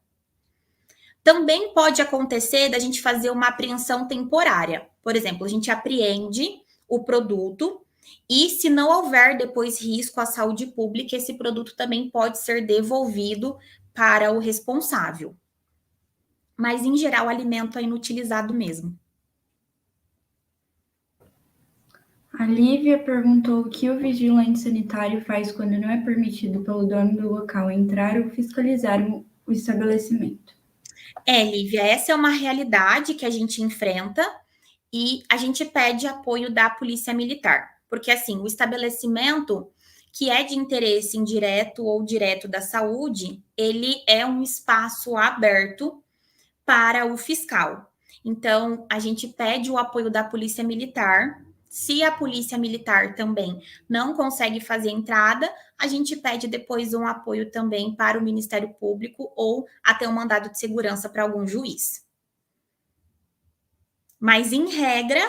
Também pode acontecer da gente fazer uma apreensão temporária. Por exemplo, a gente apreende o produto e, se não houver depois risco à saúde pública, esse produto também pode ser devolvido para o responsável. Mas, em geral, o alimento é inutilizado mesmo. A Lívia perguntou o que o vigilante sanitário faz quando não é permitido pelo dono do local entrar ou fiscalizar o estabelecimento. Lívia, essa é uma realidade que a gente enfrenta e a gente pede apoio da Polícia Militar, porque assim, o estabelecimento que é de interesse indireto ou direto da saúde, ele é um espaço aberto para o fiscal. Então, a gente pede o apoio da Polícia Militar. Se a Polícia Militar também não consegue fazer entrada, a gente pede depois um apoio também para o Ministério Público ou até um mandado de segurança para algum juiz. Mas, em regra,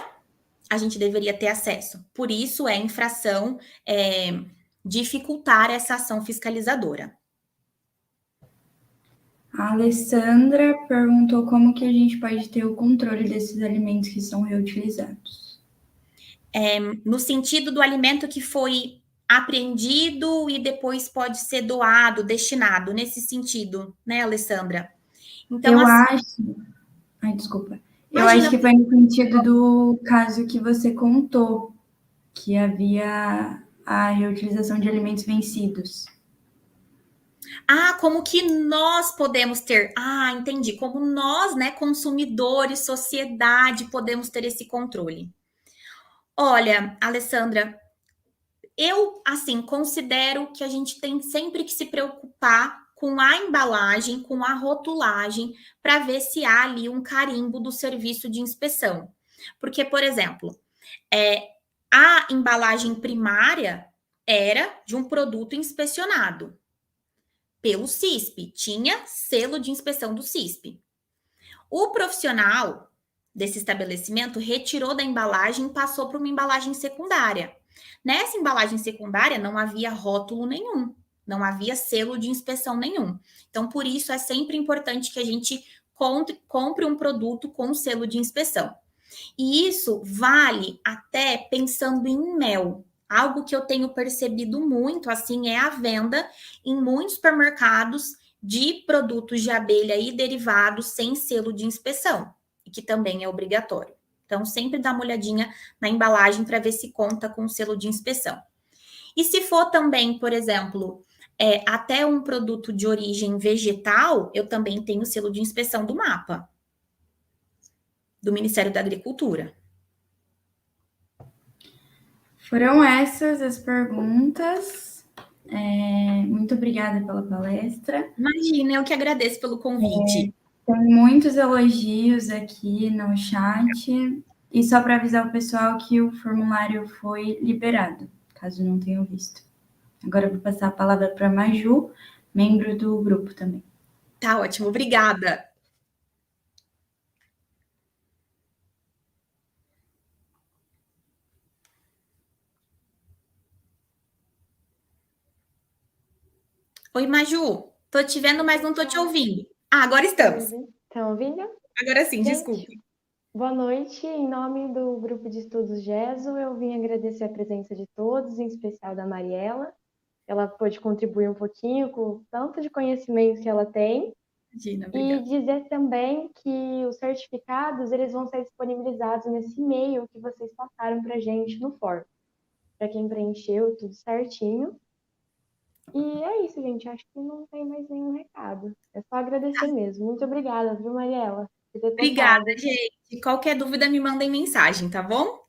a gente deveria ter acesso. Por isso, é infração dificultar essa ação fiscalizadora. A Alessandra perguntou como que a gente pode ter o controle desses alimentos que são reutilizados. No sentido do alimento que foi apreendido e depois pode ser doado, destinado, nesse sentido, né, Alessandra? Então, Eu assim, acho. Ai, desculpa. Eu acho imagina. que foi no sentido do caso que você contou, que havia a reutilização de alimentos vencidos. Como que nós podemos ter? Entendi. Como nós, né, consumidores, sociedade, podemos ter esse controle. Olha, Alessandra, eu, assim, considero que a gente tem sempre que se preocupar com a embalagem, com a rotulagem, para ver se há ali um carimbo do serviço de inspeção. Porque, por exemplo, a embalagem primária era de um produto inspecionado pelo CISP, tinha selo de inspeção do CISP. O profissional desse estabelecimento retirou da embalagem e passou para uma embalagem secundária. Nessa embalagem secundária não havia rótulo nenhum, não havia selo de inspeção nenhum. Então, por isso é sempre importante que a gente compre um produto com selo de inspeção. E isso vale até pensando em mel. Algo que eu tenho percebido muito, assim, é a venda em muitos supermercados de produtos de abelha e derivados sem selo de inspeção, e que também é obrigatório. Então, sempre dá uma olhadinha na embalagem para ver se conta com selo de inspeção. E se for também, por exemplo, até um produto de origem vegetal, eu também tenho selo de inspeção do MAPA, do Ministério da Agricultura. Foram essas as perguntas. Muito obrigada pela palestra. Imagina, eu que agradeço pelo convite. Tem muitos elogios aqui no chat. E só para avisar o pessoal que o formulário foi liberado, caso não tenham visto. Agora eu vou passar a palavra para a Maju, membro do grupo também. Tá ótimo, obrigada. Oi, Maju. Tô te vendo, mas não tô te ouvindo. Agora estamos. Estão ouvindo? Agora sim, Gente, desculpe. boa noite. Em nome do Grupo de Estudos GESO, eu vim agradecer a presença de todos, em especial da Mariela. Ela pôde contribuir um pouquinho com o tanto de conhecimento que ela tem. Imagina, E obrigada. dizer também que os certificados eles vão ser disponibilizados nesse e-mail que vocês passaram para a gente no fórum. Para quem preencheu tudo certinho. E é isso, gente. Acho que não tem mais nenhum recado. É só agradecer mesmo. Muito obrigada, viu, Mariela? Obrigada, gente. Qualquer dúvida, me mandem mensagem, tá bom?